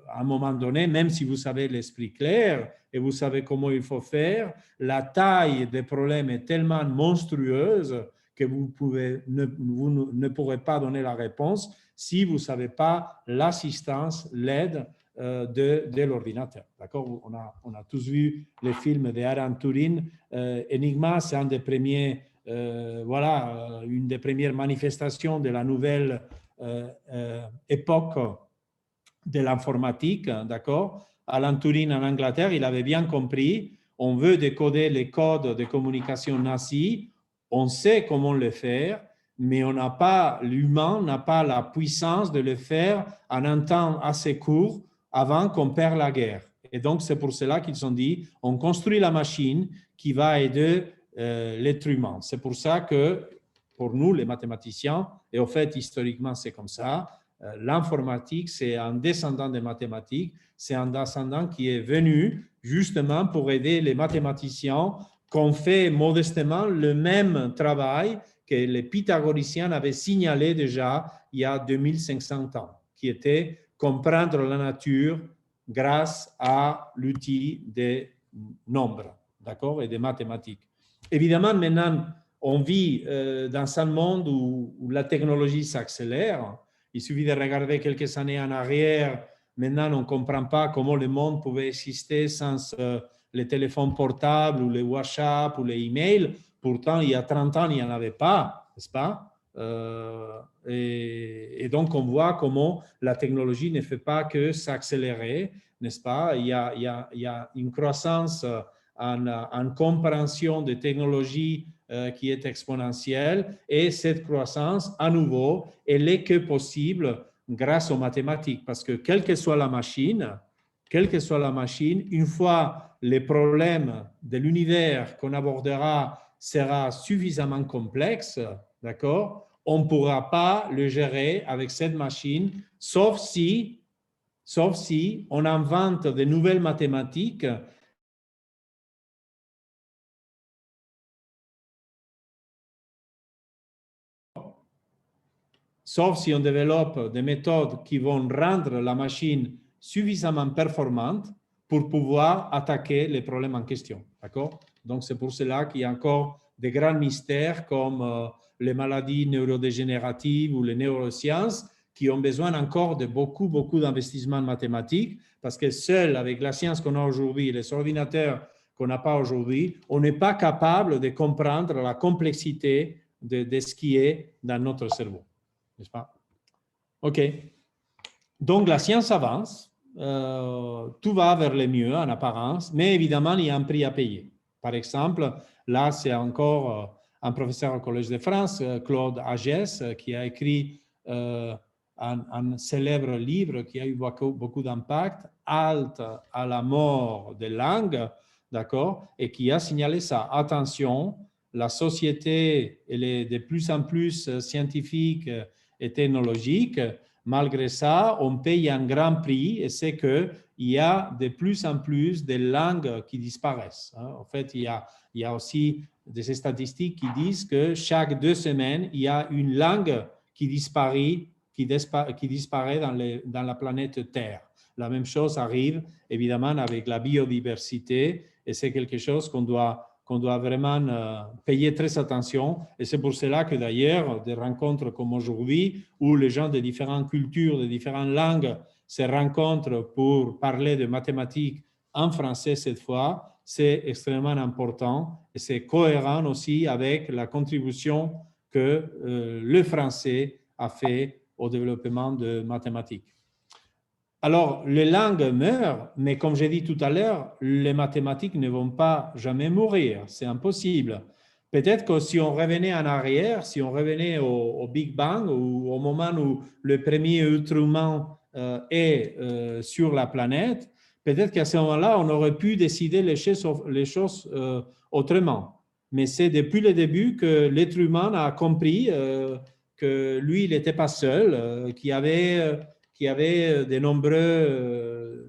C: à un moment donné, même si vous savez l'esprit clair et vous savez comment il faut faire, la taille des problèmes est tellement monstrueuse que vous ne pourrez pas donner la réponse si vous ne savez pas l'assistance, l'aide de l'ordinateur. D'accord? On a tous vu les films d'Alan Turing. Enigma, c'est un des premiers, une des premières manifestations de la nouvelle époque de l'informatique. D'accord? Alan Turing en Angleterre, il avait bien compris, on veut décoder les codes de communication nazis, on sait comment le faire, mais on n'a pas, l'humain n'a pas la puissance de le faire en un temps assez court avant qu'on perde la guerre. Et donc, c'est pour cela qu'ils ont dit, on construit la machine qui va aider l'être humain. C'est pour ça que, pour nous, les mathématiciens, et au fait, historiquement, c'est comme ça, l'informatique, c'est un descendant des mathématiques, c'est un descendant qui est venu justement pour aider les mathématiciens qui ont fait modestement le même travail que les pythagoriciens avaient signalé déjà il y a 2500 ans, qui était comprendre la nature grâce à l'outil des nombres, d'accord, et des mathématiques. Évidemment, maintenant, on vit dans un monde où la technologie s'accélère. Il suffit de regarder quelques années en arrière. Maintenant, on ne comprend pas comment le monde pouvait exister sans les téléphones portables ou les WhatsApp ou les emails. Pourtant, il y a 30 ans, il n'y en avait pas, n'est-ce pas? Et donc, on voit comment la technologie ne fait pas que s'accélérer, n'est-ce pas? Il y a une croissance en compréhension des technologies qui est exponentielle et cette croissance, à nouveau, elle est que possible grâce aux mathématiques parce que quelle que soit la machine, une fois les problèmes de l'univers qu'on abordera sera suffisamment complexe, d'accord, on ne pourra pas le gérer avec cette machine, sauf si on invente de nouvelles mathématiques sauf si on développe des méthodes qui vont rendre la machine suffisamment performante pour pouvoir attaquer les problèmes en question. D'accord? Donc, c'est pour cela qu'il y a encore des grands mystères comme les maladies neurodégénératives ou les neurosciences qui ont besoin encore de beaucoup d'investissements mathématiques, parce que seul avec la science qu'on a aujourd'hui, les ordinateurs qu'on n'a pas aujourd'hui, on n'est pas capable de comprendre la complexité de ce qui est dans notre cerveau. N'est-ce pas? OK. Donc, la science avance. Tout va vers le mieux en apparence, mais évidemment, il y a un prix à payer. Par exemple, là, c'est encore un professeur au Collège de France, Claude Agès, qui a écrit un célèbre livre qui a eu beaucoup d'impact, Halte à la mort des langues, d'accord, et qui a signalé ça. Attention, la société, elle est de plus en plus scientifique et technologique. Malgré ça, on paye un grand prix et c'est qu'il y a de plus en plus de langues qui disparaissent. En fait, il y a aussi des statistiques qui disent que chaque 2 semaines, il y a une langue qui disparaît dans la planète Terre. La même chose arrive évidemment avec la biodiversité et c'est quelque chose qu'on doit vraiment payer très attention. Et c'est pour cela que d'ailleurs, des rencontres comme aujourd'hui, où les gens de différentes cultures, de différentes langues se rencontrent pour parler de mathématiques en français cette fois, c'est extrêmement important et c'est cohérent aussi avec la contribution que le français a fait au développement de mathématiques. Alors, les langues meurent, mais comme j'ai dit tout à l'heure, les mathématiques ne vont pas jamais mourir. C'est impossible. Peut-être que si on revenait en arrière, si on revenait au Big Bang ou au moment où le premier être humain est sur la planète, peut-être qu'à ce moment-là, on aurait pu décider les choses autrement. Mais c'est depuis le début que l'être humain a compris que lui, il n'était pas seul, qu'il y avait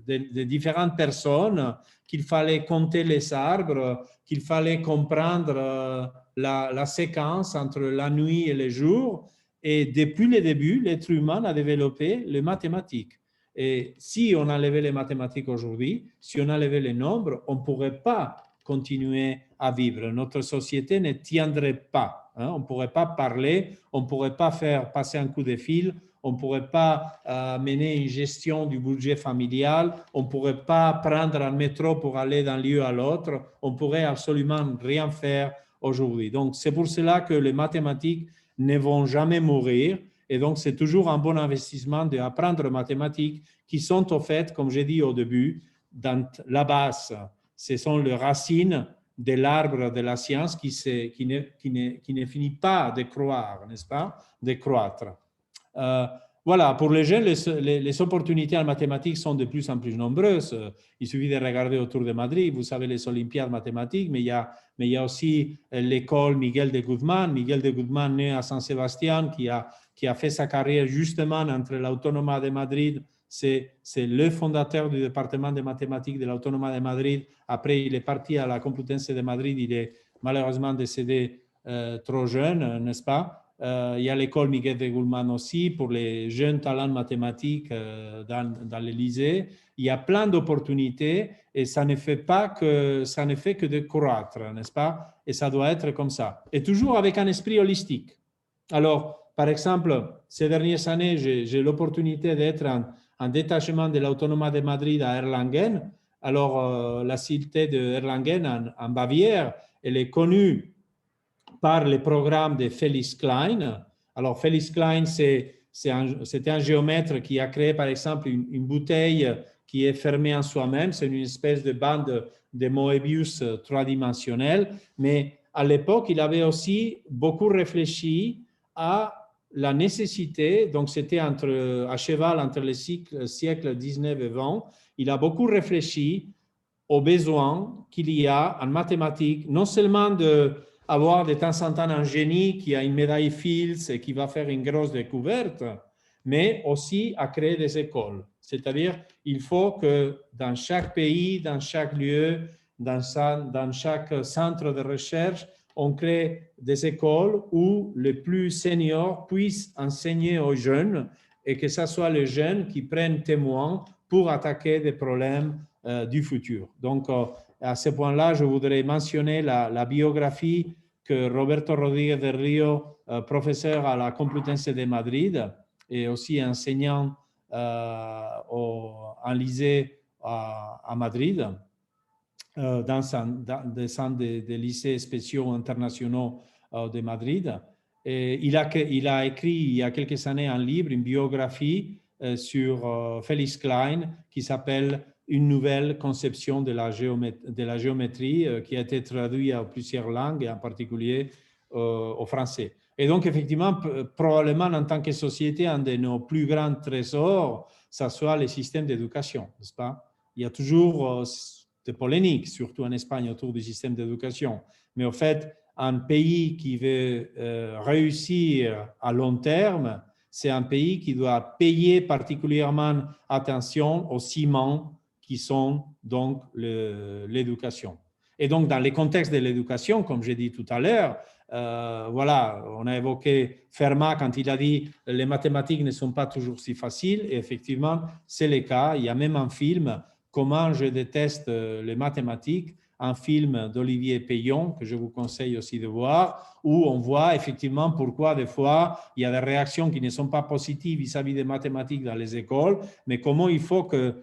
C: de différentes personnes, qu'il fallait compter les arbres, qu'il fallait comprendre la séquence entre la nuit et le jour. Et depuis le début, l'être humain a développé les mathématiques. Et si on enlevait les mathématiques aujourd'hui, si on enlevait les nombres, on ne pourrait pas continuer à vivre. Notre société ne tiendrait pas. On ne pourrait pas parler, on ne pourrait pas faire passer un coup de fil, on ne pourrait pas mener une gestion du budget familial, on ne pourrait pas prendre un métro pour aller d'un lieu à l'autre, on ne pourrait absolument rien faire aujourd'hui. Donc, c'est pour cela que les mathématiques ne vont jamais mourir. Et donc, c'est toujours un bon investissement d'apprendre les mathématiques qui sont, au fait, comme j'ai dit au début, dans la base. Ce sont les racines de l'arbre de la science qui ne finit pas de croître, n'est-ce pas, de croître. Voilà, pour les jeunes, les opportunités en mathématiques sont de plus en plus nombreuses. Il suffit de regarder autour de Madrid, vous savez, les Olympiades mathématiques, mais il y a aussi l'école Miguel de Guzmán. Miguel de Guzmán, né à San Sebastián, qui a fait sa carrière justement entre l'Autónoma de Madrid. C'est le fondateur du département de mathématiques de l'Autónoma de Madrid. Après, il est parti à la Complutense de Madrid. Il est malheureusement décédé trop jeune, n'est-ce pas? Il y a l'école Miguel de Guzmán aussi pour les jeunes talents mathématiques dans les lycées. Il y a plein d'opportunités et ça ne fait que de croître, n'est-ce pas? Et ça doit être comme ça. Et toujours avec un esprit holistique. Alors, par exemple, ces dernières années, j'ai l'opportunité d'être en détachement de l'Autónoma de Madrid à Erlangen. Alors, la cité de Erlangen en Bavière, elle est connue par le programme de Felix Klein. Alors, Felix Klein, c'était un géomètre qui a créé, par exemple, une bouteille qui est fermée en soi-même. C'est une espèce de bande de Moebius trois-dimensionnelle. Mais à l'époque, il avait aussi beaucoup réfléchi à la nécessité, donc c'était à cheval entre les siècles 19 et 20, il a beaucoup réfléchi aux besoins qu'il y a en mathématiques, non seulement d'avoir de temps en temps un génie qui a une médaille Fields et qui va faire une grosse découverte, mais aussi à créer des écoles. C'est-à-dire, il faut que dans chaque pays, dans chaque lieu, dans chaque centre de recherche, on crée des écoles où les plus seniors puissent enseigner aux jeunes et que ce soit les jeunes qui prennent témoin pour attaquer des problèmes du futur. Donc, à ce point-là, je voudrais mentionner la biographie que Roberto Rodríguez del Río, professeur à la Complutense de Madrid, et aussi enseignant en lycée à Madrid, dans un centre des lycées spéciaux internationaux de Madrid. Et il a écrit il y a quelques années un livre, une biographie sur Félix Klein qui s'appelle « Une nouvelle conception de la géométrie » qui a été traduit à plusieurs langues, et en particulier au français. Et donc, effectivement, probablement en tant que société, un de nos plus grands trésors, ça soit les systèmes d'éducation, n'est-ce pas? Il y a toujours des polémiques, surtout en Espagne, autour du système d'éducation. Mais au fait, un pays qui veut réussir à long terme, c'est un pays qui doit payer particulièrement attention aux ciments qui sont donc l'éducation. Et donc, dans les contextes de l'éducation, comme j'ai dit tout à l'heure, voilà, on a évoqué Fermat quand il a dit « les mathématiques ne sont pas toujours si faciles ». Et effectivement, c'est le cas. Il y a même un film « Comment je déteste les mathématiques », un film d'Olivier Payon, que je vous conseille aussi de voir, où on voit effectivement pourquoi des fois il y a des réactions qui ne sont pas positives vis-à-vis des mathématiques dans les écoles, mais comment il faut que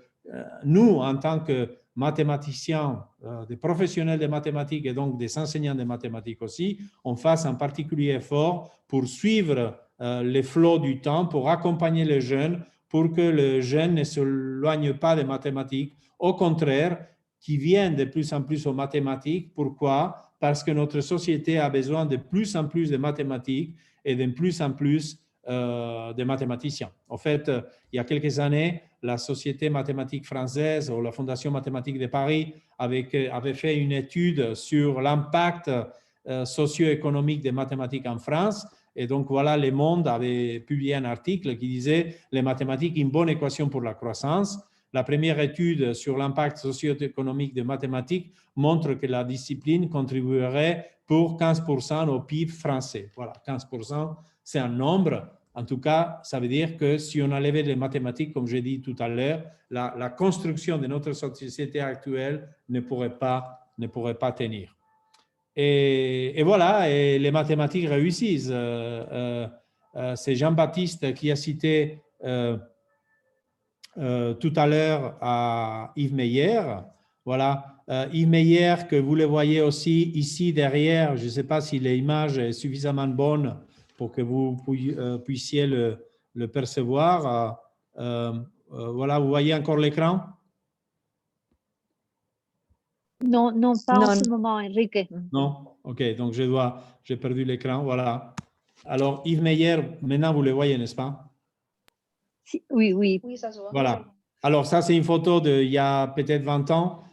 C: nous, en tant que mathématiciens, des professionnels de mathématiques et donc des enseignants de mathématiques aussi, on fasse un particulier effort pour suivre les flots du temps, pour accompagner les jeunes, pour que les jeunes ne s'éloignent pas des mathématiques. Au contraire, qui viennent de plus en plus aux mathématiques. Pourquoi? Parce que notre société a besoin de plus en plus de mathématiques et de plus en plus de mathématiciens. En fait, il y a quelques années, la Société mathématique française ou la Fondation mathématique de Paris avait fait une étude sur l'impact socio-économique des mathématiques en France. Et donc, voilà, Le Monde avait publié un article qui disait « Les mathématiques, une bonne équation pour la croissance ». La première étude sur l'impact socio-économique des mathématiques montre que la discipline contribuerait pour 15% au PIB français. Voilà, 15%, c'est un nombre. En tout cas, ça veut dire que si on enlevait les mathématiques, comme j'ai dit tout à l'heure, la construction de notre société actuelle ne pourrait pas tenir. Et voilà, et les mathématiques réussissent. C'est Jean-Baptiste qui a cité tout à l'heure à Yves Meyer. Voilà, Yves Meyer, que vous le voyez aussi ici derrière, je ne sais pas si l'image est suffisamment bonne pour que vous puissiez le percevoir. Voilà, vous voyez encore l'écran?
D: Non, non, pas en ce moment, Enrique.
C: Non? Ok, donc j'ai perdu l'écran, voilà. Alors, Yves Meyer, maintenant vous le voyez, n'est-ce pas?
D: Oui, oui.
E: Oui, ça se voit.
C: Voilà. Alors, ça, c'est une photo d'il y a peut-être 20 ans.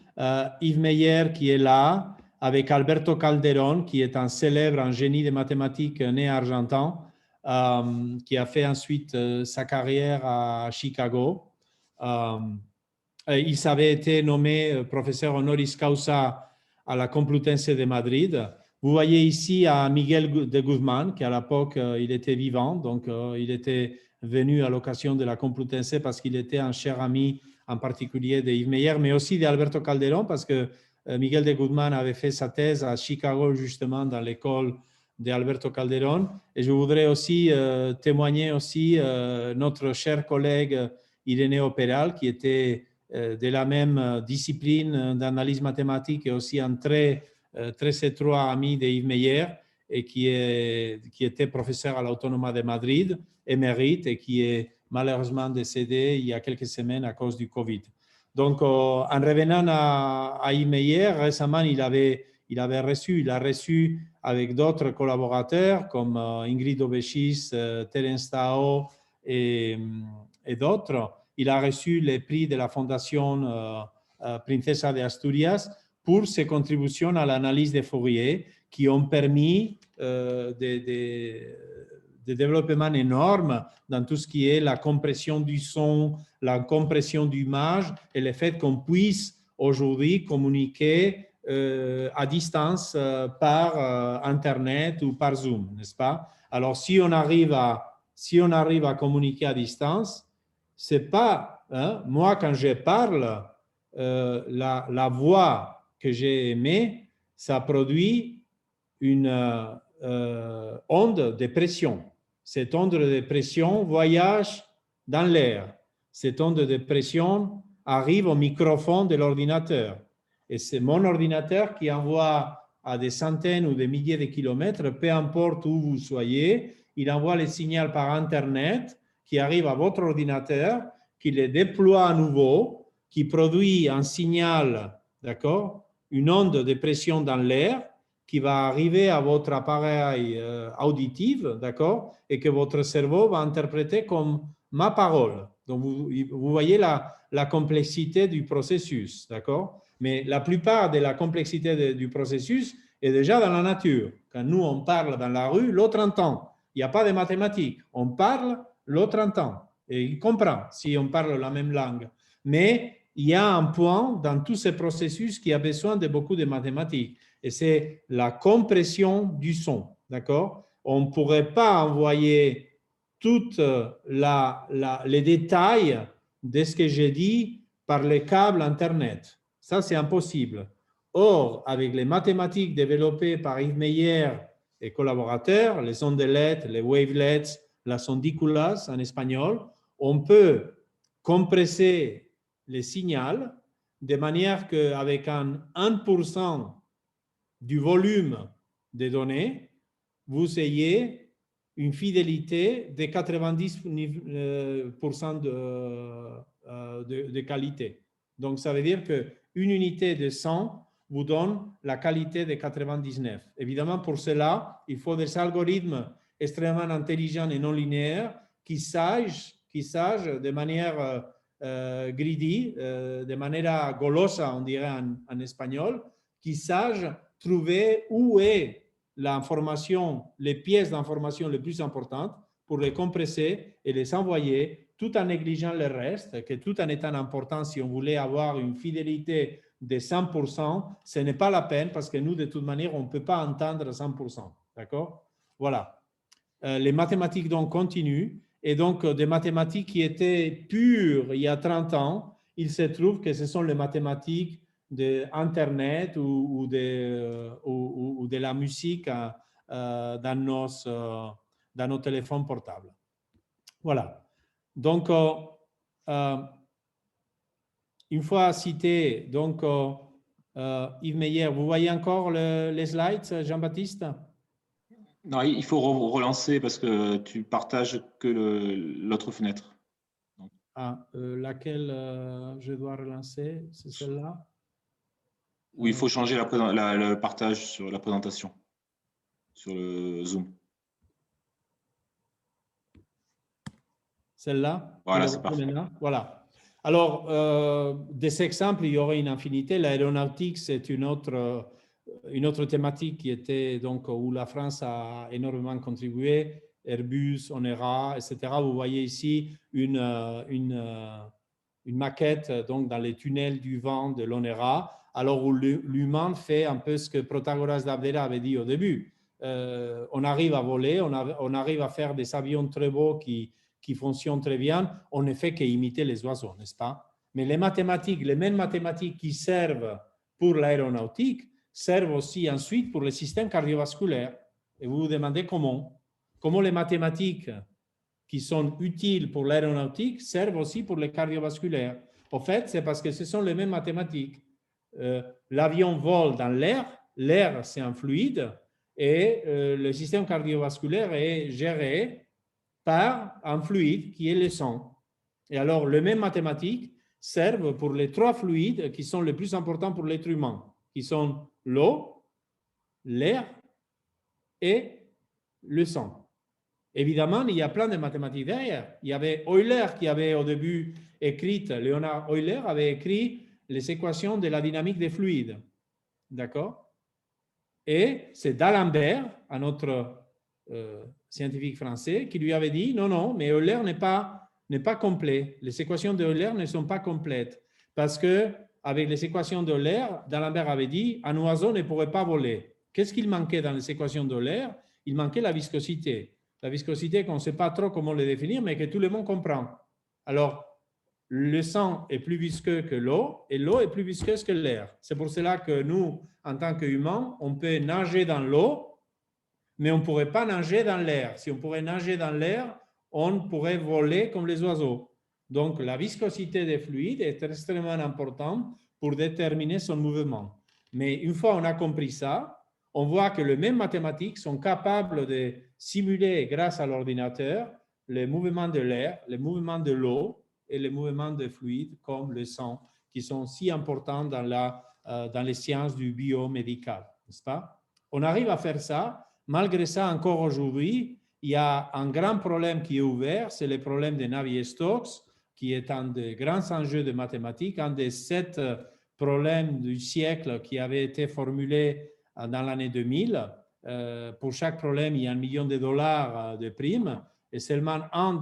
C: Yves Meyer qui est là, avec Alberto Calderón, qui est un célèbre en génie des mathématiques né argentin, qui a fait ensuite sa carrière à Chicago. Il avait été nommé professeur honoris causa à la Complutense de Madrid. Vous voyez ici à Miguel de Guzmán, qui à l'époque, il était vivant, donc il était venu à l'occasion de la Complutense parce qu'il était un cher ami en particulier de Yves Meyer, mais aussi d'Alberto Calderón, parce que Miguel de Guzmán avait fait sa thèse à Chicago, justement, dans l'école d'Alberto Calderón. Et je voudrais aussi témoigner aussi notre cher collègue Iréneo Peral, qui était de la même discipline d'analyse mathématique et aussi un très étroit ami de Yves Meyer, et qui était professeur à l'Autonoma de Madrid, émérite, et qui est malheureusement décédé il y a quelques semaines à cause du Covid. Donc, en revenant à Yves Meyer, récemment, il a reçu avec d'autres collaborateurs comme Ingrid Obechis, Terence Tao et d'autres, il a reçu les prix de la Fondation Princesa de Asturias pour ses contributions à l'analyse des Fourier qui ont permis des développements énormes dans tout ce qui est la compression du son, la compression d'image et le fait qu'on puisse aujourd'hui communiquer à distance par Internet ou par Zoom, n'est-ce pas? Alors, si on arrive à communiquer à distance, c'est pas, hein, moi quand je parle, la voix que j'ai émise, ça produit une onde de pression. Cette onde de pression voyage dans l'air. Cette onde de pression arrive au microphone de l'ordinateur. Et c'est mon ordinateur qui envoie à des centaines ou des milliers de kilomètres, peu importe où vous soyez, il envoie le signal par Internet qui arrive à votre ordinateur, qui le déploie à nouveau, qui produit un signal, d'accord, une onde de pression dans l'air qui va arriver à votre appareil auditif, d'accord, et que votre cerveau va interpréter comme ma parole. Donc, vous voyez la complexité du processus, d'accord? Mais la plupart de la complexité du processus est déjà dans la nature. Quand nous, on parle dans la rue, l'autre entend. Il n'y a pas de mathématiques. On parle, l'autre entend. Et il comprend si on parle la même langue. Mais il y a un point dans tous ces processus qui a besoin de beaucoup de mathématiques. Et c'est la compression du son. D'accord? On ne pourrait pas envoyer tous les détails de ce que j'ai dit par les câbles Internet. Ça, c'est impossible. Or, avec les mathématiques développées par Yves Meyer et collaborateurs, les ondelettes, les wavelets, las ondículas en espagnol, on peut compresser les signaux de manière qu'avec un 1% du volume des données, vous ayez une fidélité de 90% de qualité. Donc, ça veut dire qu'une unité de 100 vous donne la qualité de 99. Évidemment, pour cela, il faut des algorithmes extrêmement intelligents et non linéaires qui sachent de manière greedy, de manière golosa, on dirait en espagnol, qui sachent trouver où est l'information, les pièces d'information les plus importantes pour les compresser et les envoyer tout en négligeant le reste, que tout en étant important, si on voulait avoir une fidélité de 100%, ce n'est pas la peine parce que nous, de toute manière, on ne peut pas entendre 100%. D'accord? Voilà. Les mathématiques donc continuent et donc des mathématiques qui étaient pures il y a 30 ans, il se trouve que ce sont les mathématiques d'Internet ou de la musique dans nos téléphones portables. Voilà. Donc, une fois cité, donc, Yves Meyer, vous voyez encore les slides, Jean-Baptiste?
B: Non, il faut relancer parce que tu partages que l'autre fenêtre.
C: Laquelle je dois relancer? C'est celle-là?
B: Oui, il faut changer le partage sur la présentation, sur le Zoom.
C: Celle-là?
B: Voilà, c'est parfait.
C: Voilà. Alors, des exemples, il y aurait une infinité. L'aéronautique, c'est une autre thématique qui était donc où la France a énormément contribué. Airbus, Onera, etc. Vous voyez ici une maquette donc dans les tunnels du vent de l'Onera, alors où l'humain fait un peu ce que Protagoras d'Abdera avait dit au début. On arrive à voler, on arrive à faire des avions très beaux qui fonctionnent très bien, on ne fait qu'imiter les oiseaux, n'est-ce pas? Mais les mathématiques, les mêmes mathématiques qui servent pour l'aéronautique, servent aussi ensuite pour le système cardiovasculaire. Et vous vous demandez comment? Comment les mathématiques qui sont utiles pour l'aéronautique servent aussi pour le cardiovasculaire? En fait, c'est parce que ce sont les mêmes mathématiques. L'avion vole dans l'air, l'air c'est un fluide, et le système cardiovasculaire est géré par un fluide qui est le sang. Et alors, les mêmes mathématiques servent pour les trois fluides qui sont les plus importants pour l'être humain, qui sont l'eau, l'air et le sang. Évidemment, il y a plein de mathématiques derrière. Il y avait Euler qui avait au début écrit, Leonhard Euler avait écrit les équations de la dynamique des fluides. D'accord? Et c'est d'Alembert, un autre scientifique français, qui lui avait dit non, mais Euler n'est pas complet. Les équations d'Euler ne sont pas complètes parce que avec les équations d'Euler, d'Alembert avait dit un oiseau ne pourrait pas voler. Qu'est-ce qu'il manquait dans les équations d'Euler? Il manquait la viscosité. La viscosité qu'on ne sait pas trop comment le définir, mais que tout le monde comprend. Alors, le sang est plus visqueux que l'eau et l'eau est plus visqueuse que l'air. C'est pour cela que nous, en tant qu'humains, on peut nager dans l'eau, mais on ne pourrait pas nager dans l'air. Si on pourrait nager dans l'air, on pourrait voler comme les oiseaux. Donc, la viscosité des fluides est extrêmement importante pour déterminer son mouvement. Mais une fois on a compris ça, on voit que les mêmes mathématiques sont capables de simuler, grâce à l'ordinateur, les mouvements de l'air, les mouvements de l'eau et les mouvements de fluides comme le sang, qui sont si importants dans les sciences du biomédical, n'est-ce pas? On arrive à faire ça. Malgré ça, encore aujourd'hui, il y a un grand problème qui est ouvert, c'est le problème de Navier-Stokes, qui est un des grands enjeux de mathématiques, un des 7 problèmes du siècle qui avait été formulé dans l'année 2000. Pour chaque problème, il y a $1 million de primes, et seulement un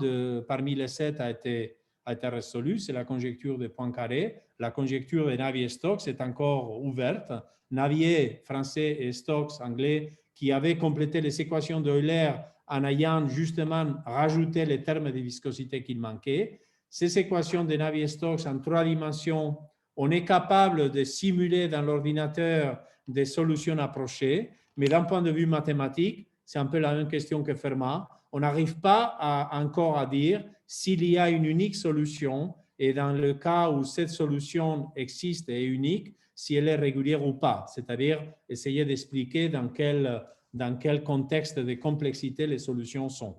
C: parmi les 7 a été résolu, c'est la conjecture de Poincaré. La conjecture de Navier-Stokes est encore ouverte. Navier, français, et Stokes, anglais, qui avaient complété les équations d'Euler en ayant justement rajouté les termes de viscosité qu'il manquait. Ces équations de Navier-Stokes en 3 dimensions, on est capable de simuler dans l'ordinateur des solutions approchées, mais d'un point de vue mathématique, c'est un peu la même question que Fermat. On n'arrive pas encore à dire s'il y a une unique solution et dans le cas où cette solution existe et est unique, si elle est régulière ou pas, c'est-à-dire essayer d'expliquer dans quel contexte de complexité les solutions sont.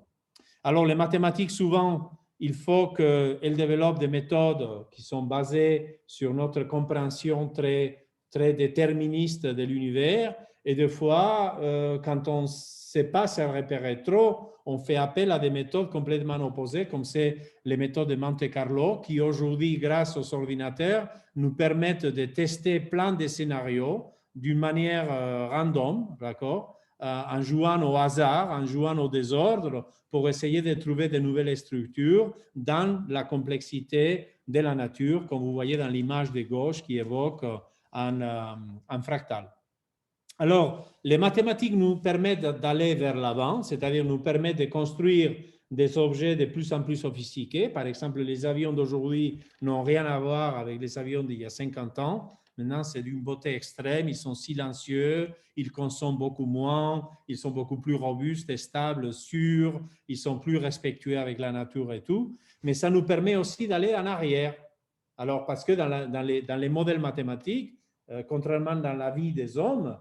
C: Alors, les mathématiques, souvent, il faut qu'elles développent des méthodes qui sont basées sur notre compréhension très, très déterministe de l'univers. Et des fois, quand on ne sait pas se repérer trop, on fait appel à des méthodes complètement opposées, comme c'est les méthodes de Monte-Carlo, qui aujourd'hui, grâce aux ordinateurs, nous permettent de tester plein de scénarios d'une manière random, d'accord, en jouant au hasard, en jouant au désordre, pour essayer de trouver de nouvelles structures dans la complexité de la nature, comme vous voyez dans l'image de gauche qui évoque un fractal. Alors, les mathématiques nous permettent d'aller vers l'avant, c'est-à-dire nous permettent de construire des objets de plus en plus sophistiqués. Par exemple, les avions d'aujourd'hui n'ont rien à voir avec les avions d'il y a 50 ans. Maintenant, c'est d'une beauté extrême, ils sont silencieux, ils consomment beaucoup moins, ils sont beaucoup plus robustes et stables, sûrs, ils sont plus respectueux avec la nature et tout. Mais ça nous permet aussi d'aller en arrière. Alors, parce que dans les modèles mathématiques, contrairement dans la vie des hommes,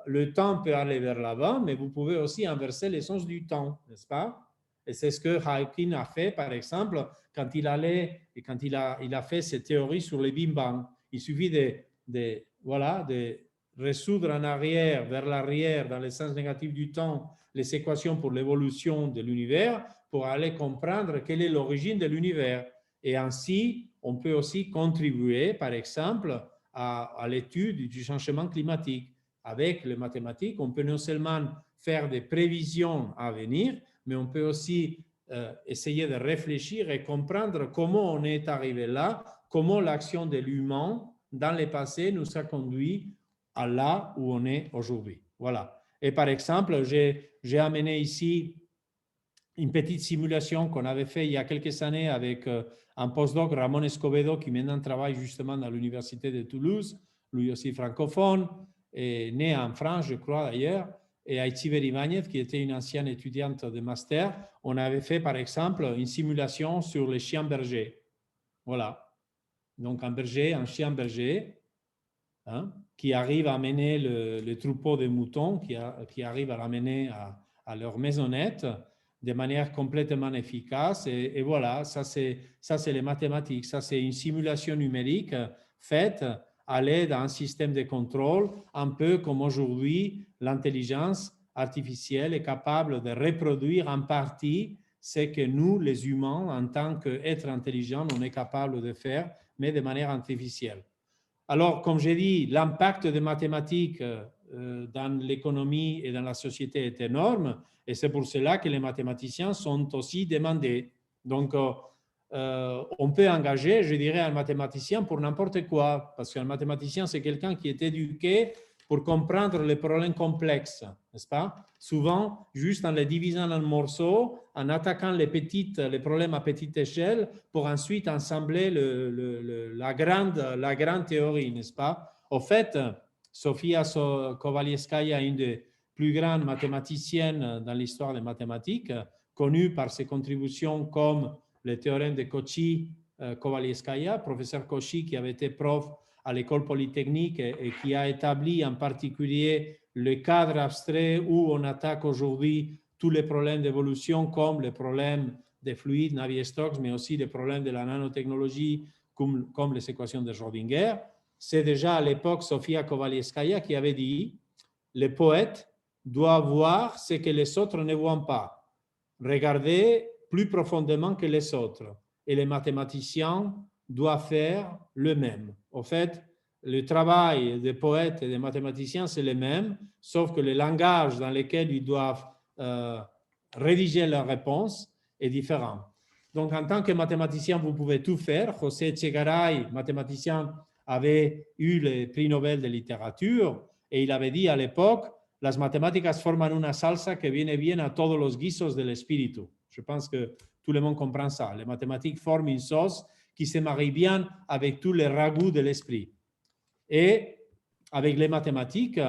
C: le temps peut aller vers l'avant, mais vous pouvez aussi inverser les sens du temps, n'est-ce pas? Et c'est ce que Hawking a fait, par exemple, quand il a fait ses théories sur le Big Bang. Il suffit de résoudre en arrière, vers l'arrière, dans le sens négatif du temps, les équations pour l'évolution de l'univers, pour aller comprendre quelle est l'origine de l'univers. Et ainsi, on peut aussi contribuer, par exemple, à l'étude du changement climatique. Avec les mathématiques, on peut non seulement faire des prévisions à venir, mais on peut aussi essayer de réfléchir et comprendre comment on est arrivé là, comment l'action de l'humain dans le passé nous a conduit à là où on est aujourd'hui. Voilà. Et par exemple, j'ai amené ici une petite simulation qu'on avait fait il y a quelques années avec un postdoc, Ramon Escobedo, qui maintenant travaille justement dans l'université de Toulouse, lui aussi francophone, et né en France, je crois d'ailleurs, et Aitziber Ibáñez, qui était une ancienne étudiante de master. On avait fait, par exemple, une simulation sur les chiens bergers. Voilà. Donc, un chien berger, qui arrive à mener le troupeau de moutons, qui arrive à l'amener à leur maisonnette de manière complètement efficace. Et voilà, ça c'est les mathématiques. Ça, c'est une simulation numérique faite à l'aide d'un système de contrôle, un peu comme aujourd'hui l'intelligence artificielle est capable de reproduire en partie ce que nous, les humains, en tant qu'êtres intelligents, on est capable de faire, mais de manière artificielle. Alors, comme j'ai dit, l'impact des mathématiques dans l'économie et dans la société est énorme, et c'est pour cela que les mathématiciens sont aussi demandés. Donc, on peut engager, je dirais, un mathématicien pour n'importe quoi, parce qu'un mathématicien, c'est quelqu'un qui est éduqué pour comprendre les problèmes complexes, n'est-ce pas? Souvent, juste en les divisant en morceaux, en attaquant les problèmes à petite échelle, pour ensuite assembler la grande théorie, n'est-ce pas? Au fait, Sofia Kovalevskaya, une plus grande mathématicienne dans l'histoire des mathématiques, connue par ses contributions comme le théorème de Cauchy, Kovalevskaya, professeur Cauchy qui avait été prof à l'école polytechnique et qui a établi en particulier le cadre abstrait où on attaque aujourd'hui tous les problèmes d'évolution comme les problèmes des fluides Navier-Stokes, mais aussi les problèmes de la nanotechnologie comme les équations de Schrödinger. C'est déjà à l'époque Sofia Kovalevskaya qui avait dit « Les poètes doivent voir ce que les autres ne voient pas, regarder plus profondément que les autres, et les mathématiciens doivent faire le même. » En fait, le travail des poètes et des mathématiciens, c'est le même, sauf que le langage dans lequel ils doivent rédiger leurs réponses est différent. Donc, en tant que mathématicien, vous pouvez tout faire. José Echegaray, mathématicien, avait eu le prix Nobel de littérature et il avait dit à l'époque « Las matemáticas forman una salsa que viene bien a todos los guisos del espíritu ». Je pense que tout le monde comprend ça. Les mathématiques forment une sauce qui se marie bien avec tous les ragoûts de l'esprit. Et avec les mathématiques,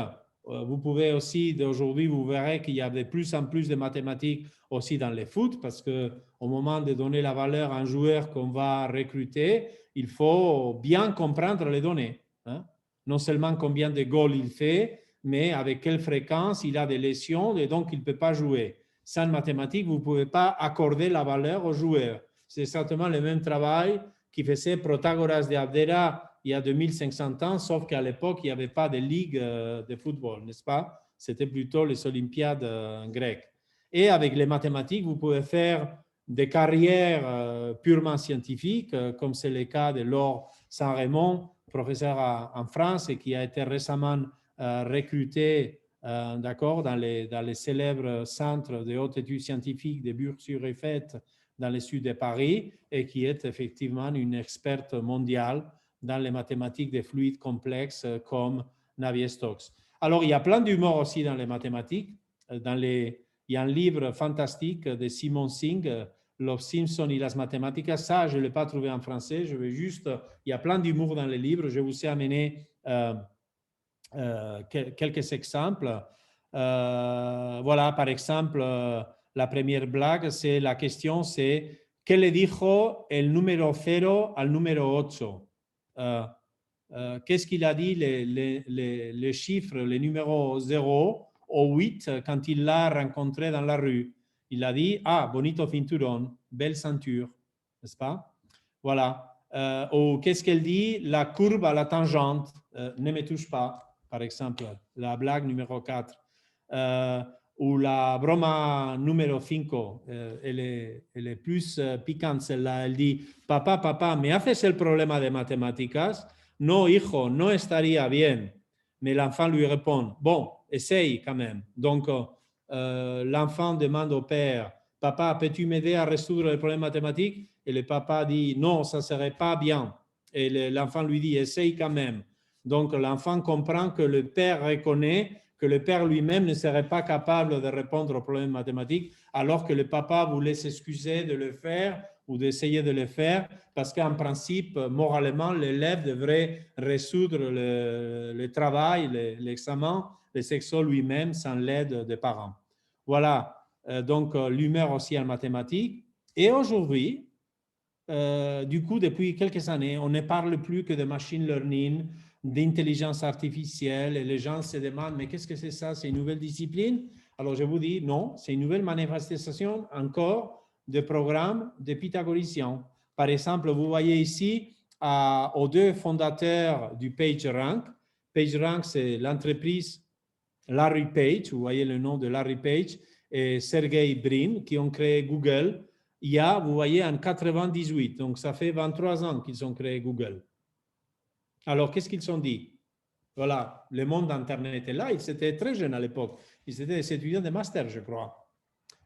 C: vous pouvez aussi, d'aujourd'hui, vous verrez qu'il y a de plus en plus de mathématiques aussi dans le foot, parce qu'au moment de donner la valeur à un joueur qu'on va recruter, il faut bien comprendre les données. Hein? Non seulement combien de goals il fait, mais avec quelle fréquence il a des lésions et donc il ne peut pas jouer. Sans mathématiques, vous ne pouvez pas accorder la valeur aux joueurs. C'est exactement le même travail qui faisait Protagoras de Abdera il y a 2500 ans, sauf qu'à l'époque, il n'y avait pas de ligue de football, n'est-ce pas? C'était plutôt les Olympiades grecques. Et avec les mathématiques, vous pouvez faire des carrières purement scientifiques, comme c'est le cas de Laure Saint-Raymond, professeur en France et qui a été récemment recruté d'accord, dans les célèbres centres de haute études scientifiques de Bure-sur-Yvette dans le sud de Paris et qui est effectivement une experte mondiale dans les mathématiques des fluides complexes comme Navier-Stokes. Alors, il y a plein d'humour aussi dans les mathématiques. Il y a un livre fantastique de Simon Singh, Los Simpsons y las matemáticas. Ça, je ne l'ai pas trouvé en français. Je vais juste... Il y a plein d'humour dans les livres. Je vous ai amené quelques exemples. Voilà, par exemple, la première blague, c'est la question, c'est « ¿Qué le dijo el número 0 al número 8 » qu'est-ce qu'il a dit le chiffre, le numéro 0 au 8 quand il l'a rencontré dans la rue? Il a dit « Ah, bonito cinturón, belle ceinture », n'est-ce pas? Voilà. Ou qu'est-ce qu'elle dit? La courbe à la tangente, ne me touche pas, par exemple, la blague numéro 4. Ou la broma numéro 5, elle est plus piquante celle-là. Elle dit « Papá, papá, ¿me haces el problema de matemáticas? No, hijo, no estaría bien. » Mais l'enfant lui répond « Bon, essaye quand même. » Donc, l'enfant demande au père « Papa, peux-tu m'aider à résoudre le problème mathématique ?» Et le papa dit « Non, ça ne serait pas bien. » Et l'enfant lui dit « Essaye quand même. » Donc, l'enfant comprend que le père reconnaît que le père lui-même ne serait pas capable de répondre aux problèmes mathématiques, alors que le papa voulait s'excuser de le faire ou d'essayer de le faire, parce qu'en principe, moralement, l'élève devrait résoudre le travail, l'examen, le sexo lui-même sans l'aide des parents. Voilà, donc l'humeur aussi en mathématiques. Et aujourd'hui, du coup, depuis quelques années, on ne parle plus que de machine learning, d'intelligence artificielle, et les gens se demandent, mais qu'est-ce que c'est ça? C'est une nouvelle discipline? Alors, je vous dis, non, c'est une nouvelle manifestation encore de programmes de pythagoriciens. Par exemple, vous voyez ici aux deux fondateurs du PageRank. PageRank, c'est l'entreprise Larry Page, vous voyez le nom de Larry Page, et Sergey Brin, qui ont créé Google. Il y a, vous voyez, en 98, donc ça fait 23 ans qu'ils ont créé Google. Alors, qu'est-ce qu'ils ont dit? Voilà, le monde d'Internet est là. Ils étaient très jeunes à l'époque. Ils étaient des étudiants de master, je crois.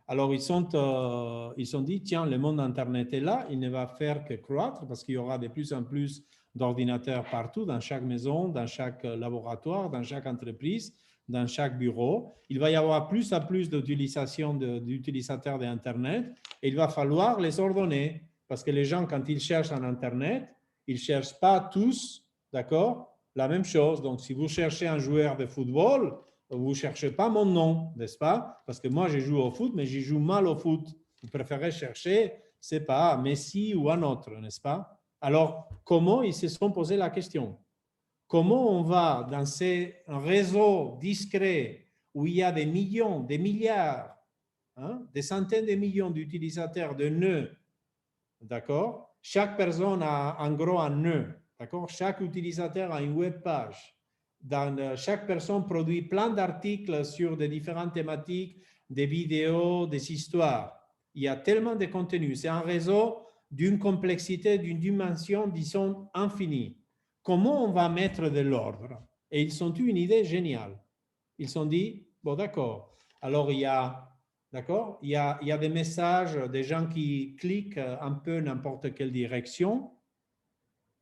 C: Alors, ils ont dit, tiens, le monde d'Internet est là. Il ne va faire que croître parce qu'il y aura de plus en plus d'ordinateurs partout, dans chaque maison, dans chaque laboratoire, dans chaque entreprise, dans chaque bureau. Il va y avoir plus en plus d'utilisateurs d'Internet et il va falloir les ordonner parce que les gens, quand ils cherchent en Internet, ils ne cherchent pas tous, d'accord, la même chose. Donc, si vous cherchez un joueur de football, vous ne cherchez pas mon nom, n'est-ce pas? Parce que moi, je joue au foot, mais je joue mal au foot. Vous préférez chercher, c'est pas Messi ou un autre, n'est-ce pas? Alors, comment ils se sont posé la question? Comment on va dans ces réseaux discrets où il y a des millions, des milliards, des centaines de millions d'utilisateurs de nœuds, d'accord? Chaque personne a en gros un nœud, d'accord? Chaque utilisateur a une web page. Chaque personne produit plein d'articles sur des différentes thématiques, des vidéos, des histoires. Il y a tellement de contenu. C'est un réseau d'une complexité, d'une dimension, disons, infinie. Comment on va mettre de l'ordre? Et ils ont eu une idée géniale. Ils se sont dit, bon d'accord, alors il y a des messages, des gens qui cliquent un peu n'importe quelle direction.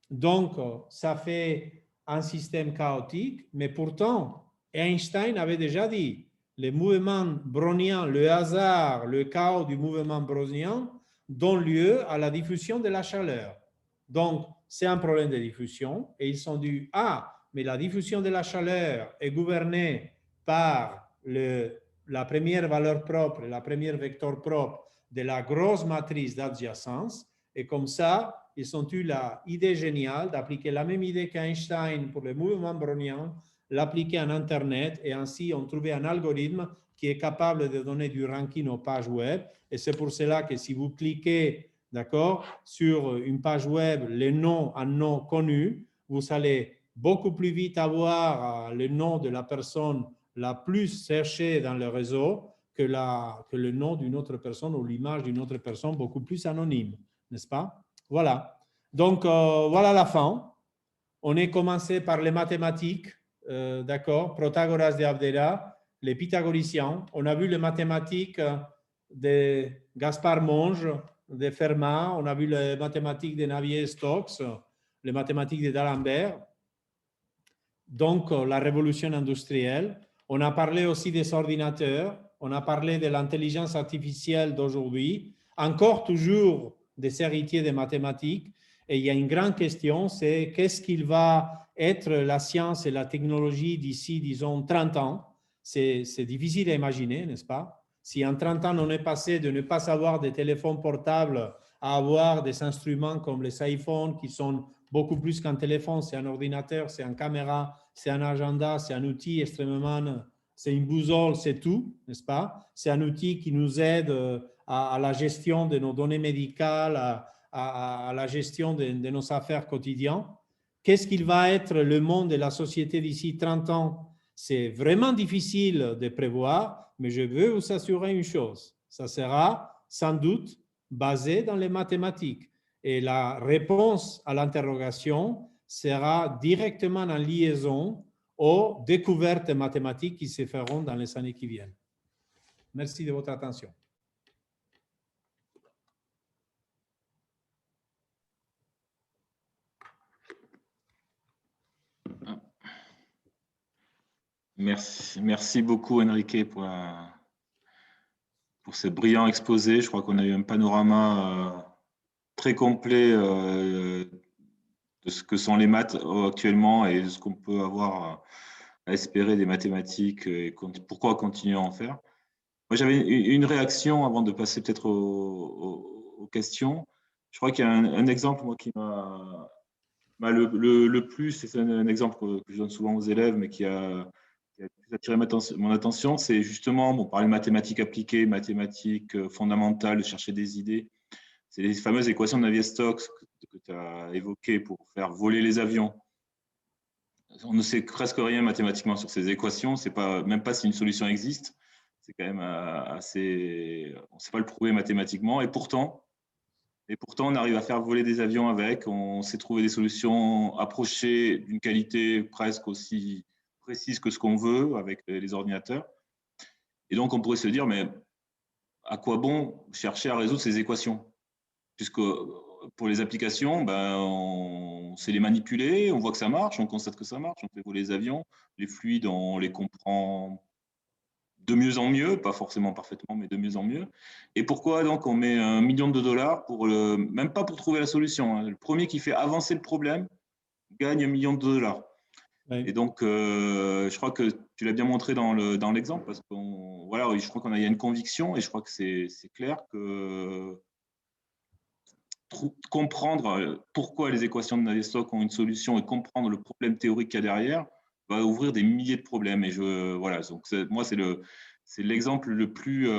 C: Donc, ça fait un système chaotique, mais pourtant, Einstein avait déjà dit, les mouvements browniens, le hasard, le chaos du mouvement brownien donnent lieu à la diffusion de la chaleur. Donc, c'est un problème de diffusion et ils sont dit, mais la diffusion de la chaleur est gouvernée par la première valeur propre, la première vecteur propre de la grosse matrice d'adjacence. Et comme ça, ils ont eu l'idée géniale d'appliquer la même idée qu'Einstein pour le mouvement brownien, l'appliquer en Internet et ainsi on trouvait un algorithme qui est capable de donner du ranking aux pages web. Et c'est pour cela que si vous cliquez sur une page web, le nom, un nom connu, vous allez beaucoup plus vite avoir le nom de la personne la plus cherchée dans le réseau que le nom d'une autre personne ou l'image d'une autre personne beaucoup plus anonyme, n'est-ce pas? Voilà. Donc, voilà la fin. On est commencé par les mathématiques, d'accord, Protagoras de Abdera, les pythagoriciens. On a vu les mathématiques de Gaspard Monge, de Fermat, on a vu les mathématiques de Navier-Stokes, les mathématiques de D'Alembert, donc la révolution industrielle. On a parlé aussi des ordinateurs, on a parlé de l'intelligence artificielle d'aujourd'hui, encore toujours des héritiers des mathématiques. Et il y a une grande question, c'est qu'est-ce qu'il va être la science et la technologie d'ici, disons, 30 ans? C'est difficile à imaginer, n'est-ce pas? Si en 30 ans, on est passé de ne pas avoir des téléphones portables à avoir des instruments comme les iPhones qui sont beaucoup plus qu'un téléphone, c'est un ordinateur, c'est une caméra, c'est un agenda, c'est un outil extrêmement, c'est une boussole, c'est tout, n'est-ce pas? C'est un outil qui nous aide à la gestion de nos données médicales, à la gestion de nos affaires quotidiennes. Qu'est-ce qu'il va être le monde et la société d'ici 30 ans? C'est vraiment difficile de prévoir, mais je veux vous assurer une chose, ça sera sans doute basé dans les mathématiques. Et la réponse à l'interrogation sera directement en liaison aux découvertes mathématiques qui se feront dans les années qui viennent. Merci de votre attention.
B: Merci beaucoup Enrique pour ce brillant exposé. Je crois qu'on a eu un panorama très complet de ce que sont les maths actuellement et de ce qu'on peut avoir à espérer des mathématiques et pourquoi continuer à en faire. Moi, j'avais une réaction avant de passer peut-être aux questions. Je crois qu'il y a un exemple moi, qui m'a le plus, c'est un exemple que je donne souvent aux élèves, mais qui a attiré mon attention, c'est justement, on parlait de mathématiques appliquées, mathématiques fondamentales, de chercher des idées. C'est les fameuses équations de Navier-Stokes que tu as évoquées pour faire voler les avions. On ne sait presque rien mathématiquement sur ces équations, même pas si une solution existe. C'est quand même assez… On ne sait pas le prouver mathématiquement. Et pourtant, on arrive à faire voler des avions avec. On sait trouver des solutions approchées d'une qualité presque aussi précise que ce qu'on veut avec les ordinateurs. Et donc, on pourrait se dire, mais à quoi bon chercher à résoudre ces équations? Puisque pour les applications, on sait les manipuler, on voit que ça marche, on constate que ça marche, on fait voler les avions, les fluides, on les comprend de mieux en mieux, pas forcément parfaitement, mais de mieux en mieux. Et pourquoi donc on met $1 million même pas pour trouver la solution, hein. Le premier qui fait avancer le problème gagne $1 million.
C: Oui.
B: Et donc, je crois que tu l'as bien montré dans l'exemple, parce que voilà, je crois qu'il y a une conviction, et je crois que c'est clair que comprendre pourquoi les équations de Navier-Stokes ont une solution et comprendre le problème théorique qu'il y a derrière va ouvrir des milliers de problèmes. Et voilà, donc moi, c'est l'exemple le plus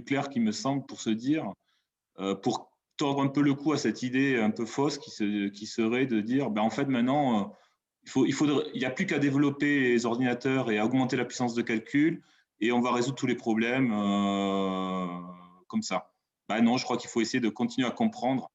B: clair qui me semble pour se dire, pour tordre un peu le cou à cette idée un peu fausse qui serait de dire, en fait, maintenant, il n'y a plus qu'à développer les ordinateurs et à augmenter la puissance de calcul et on va résoudre tous les problèmes comme ça. Non, je crois qu'il faut essayer de continuer à comprendre.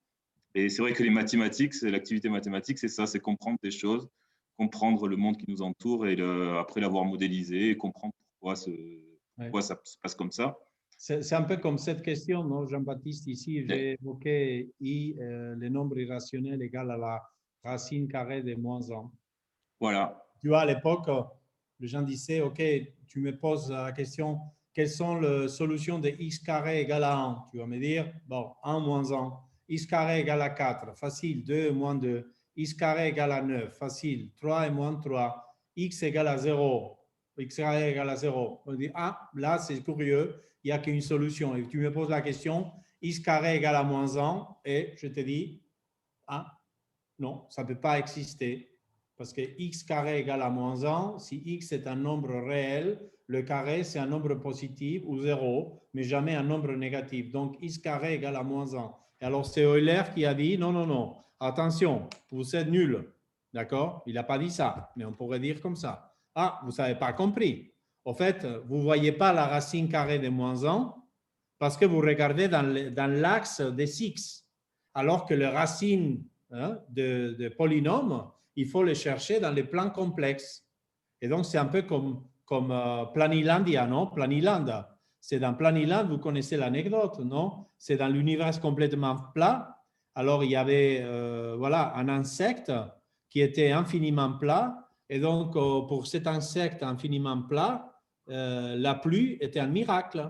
B: Et c'est vrai que les mathématiques, l'activité mathématique, c'est ça, c'est comprendre des choses, comprendre le monde qui nous entoure et après l'avoir modélisé et comprendre pourquoi ça se passe comme ça.
C: C'est un peu comme cette question, non, Jean-Baptiste, ici, j'ai évoqué I, le nombre irrationnel égal à la racine carrée de moins 1.
B: Voilà.
C: Tu vois, à l'époque, les gens disaient, OK, tu me poses la question, quelles sont les solutions de x carré égale à 1? Tu vas me dire, bon, 1 moins 1. X carré égale à 4, facile. 2 moins 2. X carré égale à 9, facile. 3 et moins 3. X égale à 0. X carré égale à 0. On dit, ah, là, c'est curieux, il n'y a qu'une solution. Et tu me poses la question, x carré égale à moins 1, et je te dis, ah, non, ça ne peut pas exister. Parce que x carré égale à moins 1, si x est un nombre réel, le carré, c'est un nombre positif ou 0, mais jamais un nombre négatif. Donc, x carré égale à moins 1. Et alors, c'est Euler qui a dit, non, non, non, attention, vous êtes nul. D'accord? Il n'a pas dit ça, mais on pourrait dire comme ça. Ah, vous n'avez pas compris. Au fait, vous ne voyez pas la racine carrée de moins 1 parce que vous regardez dans l'axe des x, alors que les racines de polynômes, il faut les chercher dans les plans complexes. Et donc, c'est un peu comme Planilandia, non? Planilanda. C'est dans Planiland, vous connaissez l'anecdote, non? C'est dans l'univers complètement plat. Alors, il y avait voilà, un insecte qui était infiniment plat. Et donc, pour cet insecte infiniment plat, la pluie était un miracle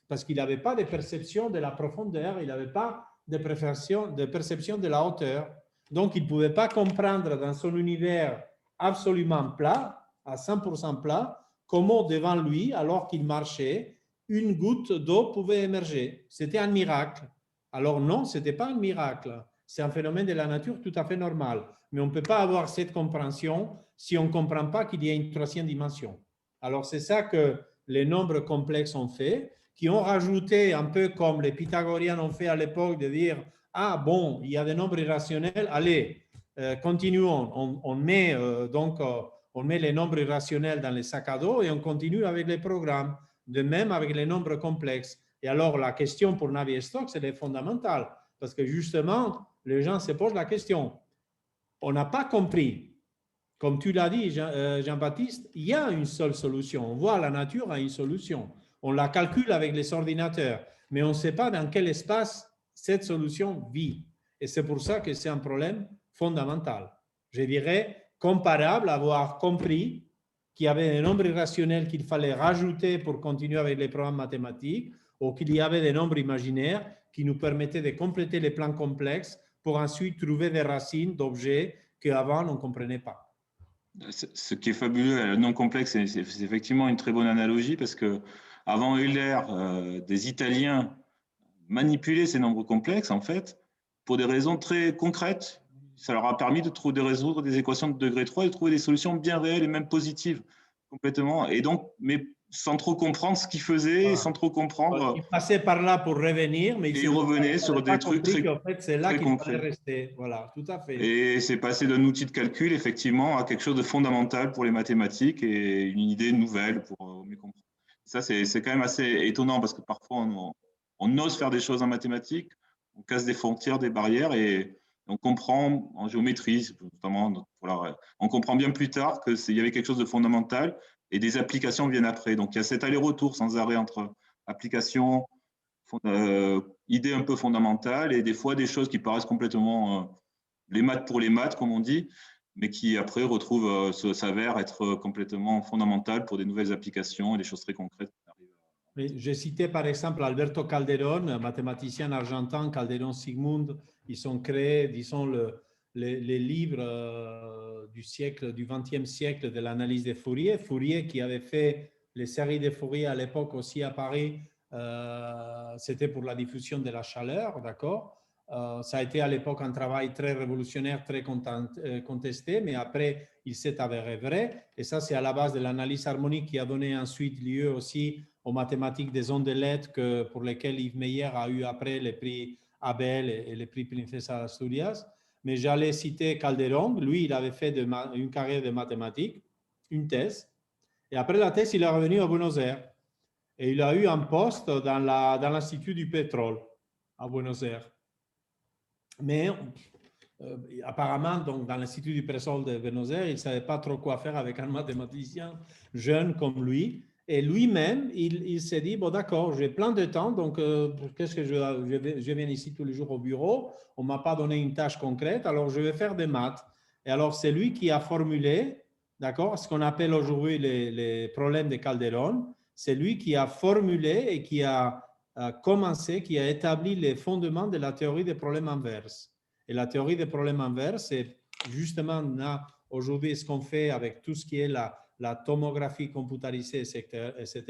C: parce qu'il n'avait pas de perception de la profondeur, il n'avait pas de perception de la hauteur. Donc, il ne pouvait pas comprendre dans son univers absolument plat, à 100% plat, comment devant lui, alors qu'il marchait, une goutte d'eau pouvait émerger. C'était un miracle. Alors non, ce n'était pas un miracle. C'est un phénomène de la nature tout à fait normal. Mais on ne peut pas avoir cette compréhension si on ne comprend pas qu'il y a une troisième dimension. Alors c'est ça que les nombres complexes ont fait, qui ont rajouté un peu comme les Pythagoriens ont fait à l'époque de dire « Ah bon, il y a des nombres irrationnels, allez, continuons, on met les nombres irrationnels dans les sacs à dos et on continue avec les programmes, de même avec les nombres complexes. » Et alors, la question pour Navier-Stokes, elle est fondamentale, parce que justement, les gens se posent la question. On n'a pas compris. Comme tu l'as dit, Jean-Baptiste, il y a une seule solution. On voit la nature a une solution. On la calcule avec les ordinateurs, mais on ne sait pas dans quel espace cette solution vit. Et c'est pour ça que c'est un problème fondamental. Je dirais comparable à avoir compris qu'il y avait des nombres irrationnels qu'il fallait rajouter pour continuer avec les programmes mathématiques, ou qu'il y avait des nombres imaginaires qui nous permettaient de compléter les plans complexes pour ensuite trouver des racines d'objets qu'avant on ne comprenait pas.
B: Ce qui est fabuleux, le nom complexe, c'est effectivement une très bonne analogie parce que avant Euler, des Italiens manipulaient ces nombres complexes en fait pour des raisons très concrètes. Ça leur a permis de résoudre des équations de degré 3 et de trouver des solutions bien réelles et même positives complètement. Et donc, mais sans trop comprendre ce qu'ils faisaient, voilà. Sans trop comprendre.
C: Ils passaient par là pour revenir, mais
B: ils revenaient sur des trucs très,
C: en fait, c'est là qu'il fallait rester. Voilà, tout à fait.
B: Et c'est passé d'un outil de calcul, effectivement, à quelque chose de fondamental pour les mathématiques et une idée nouvelle pour mieux comprendre. Ça, c'est quand même assez étonnant parce que parfois, on ose faire des choses en mathématiques, on casse des frontières, des barrières et on comprend en géométrie, notamment, voilà, on comprend bien plus tard qu'il y avait quelque chose de fondamental et des applications viennent après. Donc, il y a cet aller-retour sans arrêt entre applications, idées un peu fondamentales et des fois des choses qui paraissent complètement les maths pour les maths, comme on dit, mais qui après s'avèrent être complètement fondamentales pour des nouvelles applications et des choses très concrètes.
C: J'ai cité par exemple Alberto Calderón, mathématicien argentin, Calderón Sigmund. Ils ont créé, disons, les livres du XXe siècle de l'analyse de Fourier. Fourier qui avait fait les séries de Fourier à l'époque aussi à Paris, c'était pour la diffusion de la chaleur, d'accord? Ça a été à l'époque un travail très révolutionnaire, très contesté, mais après, il s'est avéré vrai. Et ça, c'est à la base de l'analyse harmonique qui a donné ensuite lieu aussi aux mathématiques des ondes de lettres pour lesquelles Yves Meyer a eu après les prix Abel et les prix Princesa Asturias. Mais j'allais citer Calderón. Lui, il avait fait une carrière de mathématiques, une thèse. Et après la thèse, il est revenu à Buenos Aires. Et il a eu un poste dans l'Institut du pétrole à Buenos Aires. Mais apparemment, donc, dans l'Institut du pétrole de Buenos Aires, il ne savait pas trop quoi faire avec un mathématicien jeune comme lui. Et lui-même, il s'est dit, bon d'accord, j'ai plein de temps, donc qu'est-ce que je viens ici tous les jours au bureau, on ne m'a pas donné une tâche concrète, alors je vais faire des maths. Et alors, c'est lui qui a formulé, d'accord, ce qu'on appelle aujourd'hui les problèmes de Calderón. C'est lui qui a formulé et qui a commencé, qui a établi les fondements de la théorie des problèmes inverses. Et la théorie des problèmes inverses, c'est justement aujourd'hui ce qu'on fait avec tout ce qui est la tomographie computarisée, etc.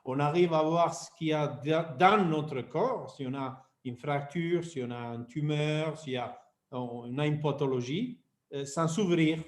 C: On arrive à voir ce qu'il y a dans notre corps, si on a une fracture, si on a une tumeur, si on a une pathologie, sans s'ouvrir.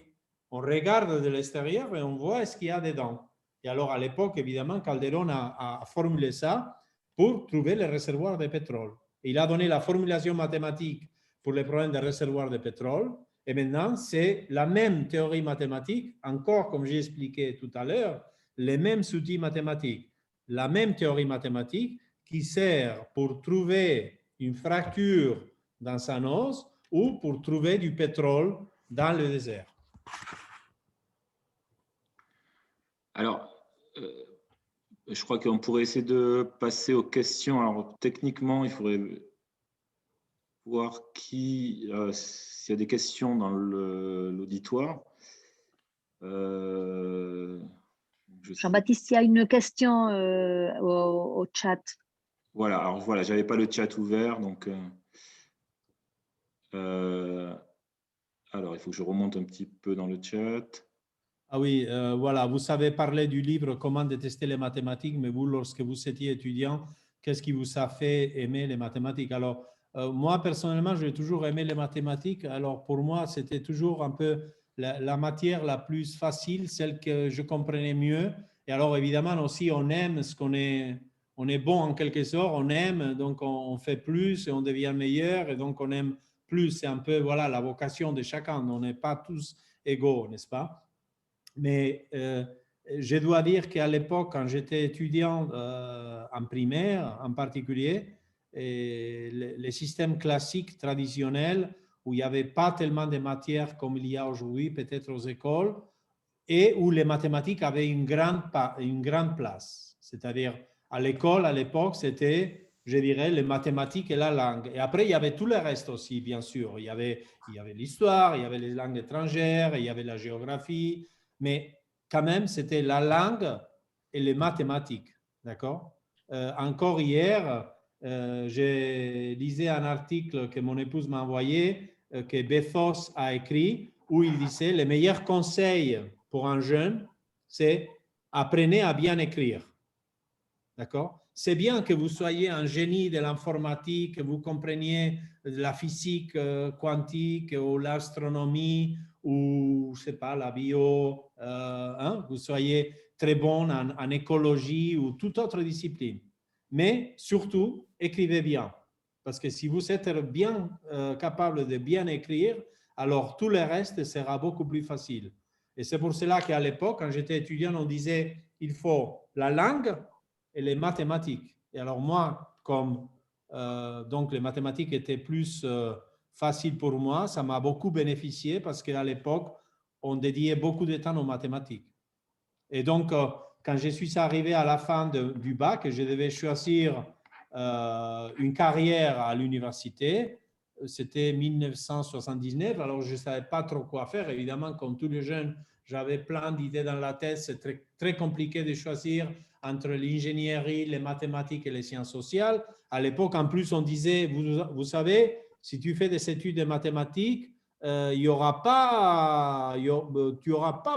C: On regarde de l'extérieur et on voit ce qu'il y a dedans. Et alors, à l'époque, évidemment, Calderón a formulé ça pour trouver les réservoirs de pétrole. Et il a donné la formulation mathématique pour les problèmes de réservoirs de pétrole. Et maintenant, c'est la même théorie mathématique, encore comme j'ai expliqué tout à l'heure, les mêmes outils mathématiques, la même théorie mathématique qui sert pour trouver une fracture dans un os ou pour trouver du pétrole dans le désert.
B: Alors, je crois qu'on pourrait essayer de passer aux questions. Alors, techniquement, il faudrait voir s'il y a des questions dans l'auditoire.
D: Jean-Baptiste, il y a une question au chat.
B: Voilà, alors voilà, je n'avais pas le chat ouvert, donc alors il faut que je remonte un petit peu dans le chat.
C: Ah oui, voilà, vous savez parler du livre « Comment détester les mathématiques », mais vous, lorsque vous étiez étudiant, qu'est-ce qui vous a fait aimer les mathématiques? Alors, moi, personnellement, j'ai toujours aimé les mathématiques. Alors, pour moi, c'était toujours un peu la matière la plus facile, celle que je comprenais mieux. Et alors, évidemment, aussi, on aime ce qu'on est, on est bon en quelque sorte, on aime, donc on fait plus et on devient meilleur, et donc on aime plus. C'est un peu, voilà, la vocation de chacun. On n'est pas tous égaux, n'est-ce pas? Mais je dois dire qu'à l'époque, quand j'étais étudiant en primaire en particulier, et les systèmes classiques traditionnels où il n'y avait pas tellement de matières comme il y a aujourd'hui, peut-être aux écoles, et où les mathématiques avaient une grande place. C'est-à-dire, à l'école, à l'époque, c'était, je dirais, les mathématiques et la langue. Et après, il y avait tout le reste aussi, bien sûr. Il y avait l'histoire, il y avait les langues étrangères, il y avait la géographie, mais quand même, c'était la langue et les mathématiques. D'accord? Encore hier, j'ai lisé un article que mon épouse m'a envoyé, que Bethos a écrit, où il disait les meilleurs conseils pour un jeune, c'est apprenez à bien écrire. D'accord? C'est bien que vous soyez un génie de l'informatique, que vous compreniez la physique quantique ou l'astronomie ou, je sais pas, la bio, vous soyez très bon en écologie ou toute autre discipline. Mais surtout, écrivez bien. Parce que si vous êtes bien capable de bien écrire, alors tout le reste sera beaucoup plus facile. Et c'est pour cela qu'à l'époque, quand j'étais étudiant, on disait il faut la langue et les mathématiques. Et alors moi, comme donc les mathématiques étaient plus faciles pour moi, ça m'a beaucoup bénéficié parce qu'à l'époque, on dédiait beaucoup de temps aux mathématiques. Et donc, quand je suis arrivé à la fin du bac, je devais choisir une carrière à l'université. C'était 1979, alors je ne savais pas trop quoi faire. Évidemment, comme tous les jeunes, j'avais plein d'idées dans la tête. C'est très, très compliqué de choisir entre l'ingénierie, les mathématiques et les sciences sociales. À l'époque, en plus, on disait, vous savez, si tu fais des études de mathématiques, tu n'auras pas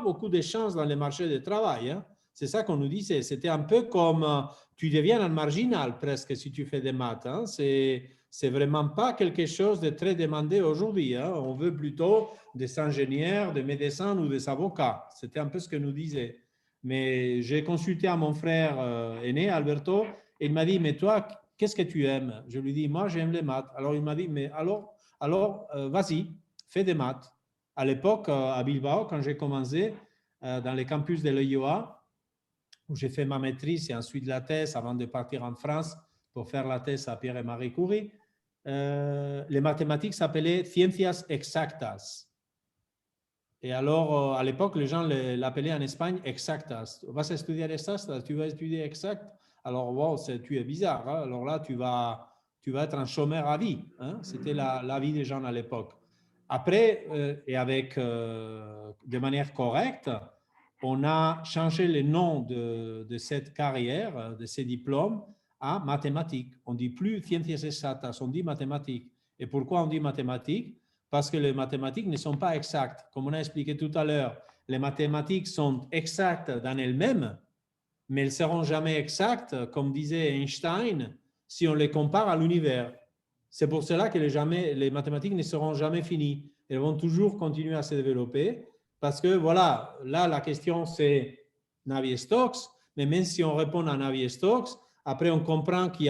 C: beaucoup de chance dans les marchés de travail. Hein. C'est ça qu'on nous disait. C'était un peu comme tu deviens un marginal presque si tu fais des maths. Hein. C'est vraiment pas quelque chose de très demandé aujourd'hui. Hein. On veut plutôt des ingénieurs, des médecins ou des avocats. C'était un peu ce que nous disait. Mais j'ai consulté à mon frère aîné, Alberto, et il m'a dit, mais toi, qu'est-ce que tu aimes? Je lui ai dit, moi, j'aime les maths. Alors, il m'a dit, mais alors vas-y, fais des maths. À l'époque, à Bilbao, quand j'ai commencé, dans les campus de l'EIOA, où j'ai fait ma maîtrise et ensuite la thèse avant de partir en France pour faire la thèse à Pierre et Marie Curie, les mathématiques s'appelaient Ciencias Exactas. Et alors, à l'époque, les gens l'appelaient en Espagne exactas. Vas étudier exactas, tu vas étudier exact. Alors, wow, tu es bizarre. Hein? Alors là, tu vas être un chômeur à vie. Hein? C'était la vie des gens à l'époque. Après, et avec, de manière correcte, on a changé le nom de cette carrière, de ces diplômes, à mathématiques. On ne dit plus ciencias exactas, on dit mathématiques. Et pourquoi on dit mathématiques? Parce que les mathématiques ne sont pas exactes. Comme on a expliqué tout à l'heure, les mathématiques sont exactes dans elles-mêmes, mais elles ne seront jamais exactes, comme disait Einstein, si on les compare à l'univers. C'est pour cela que les mathématiques ne seront jamais finies. Elles vont toujours continuer à se développer, parce que voilà, là, la question c'est Navier-Stokes, mais même si on répond à Navier-Stokes, après on comprend qu'il y a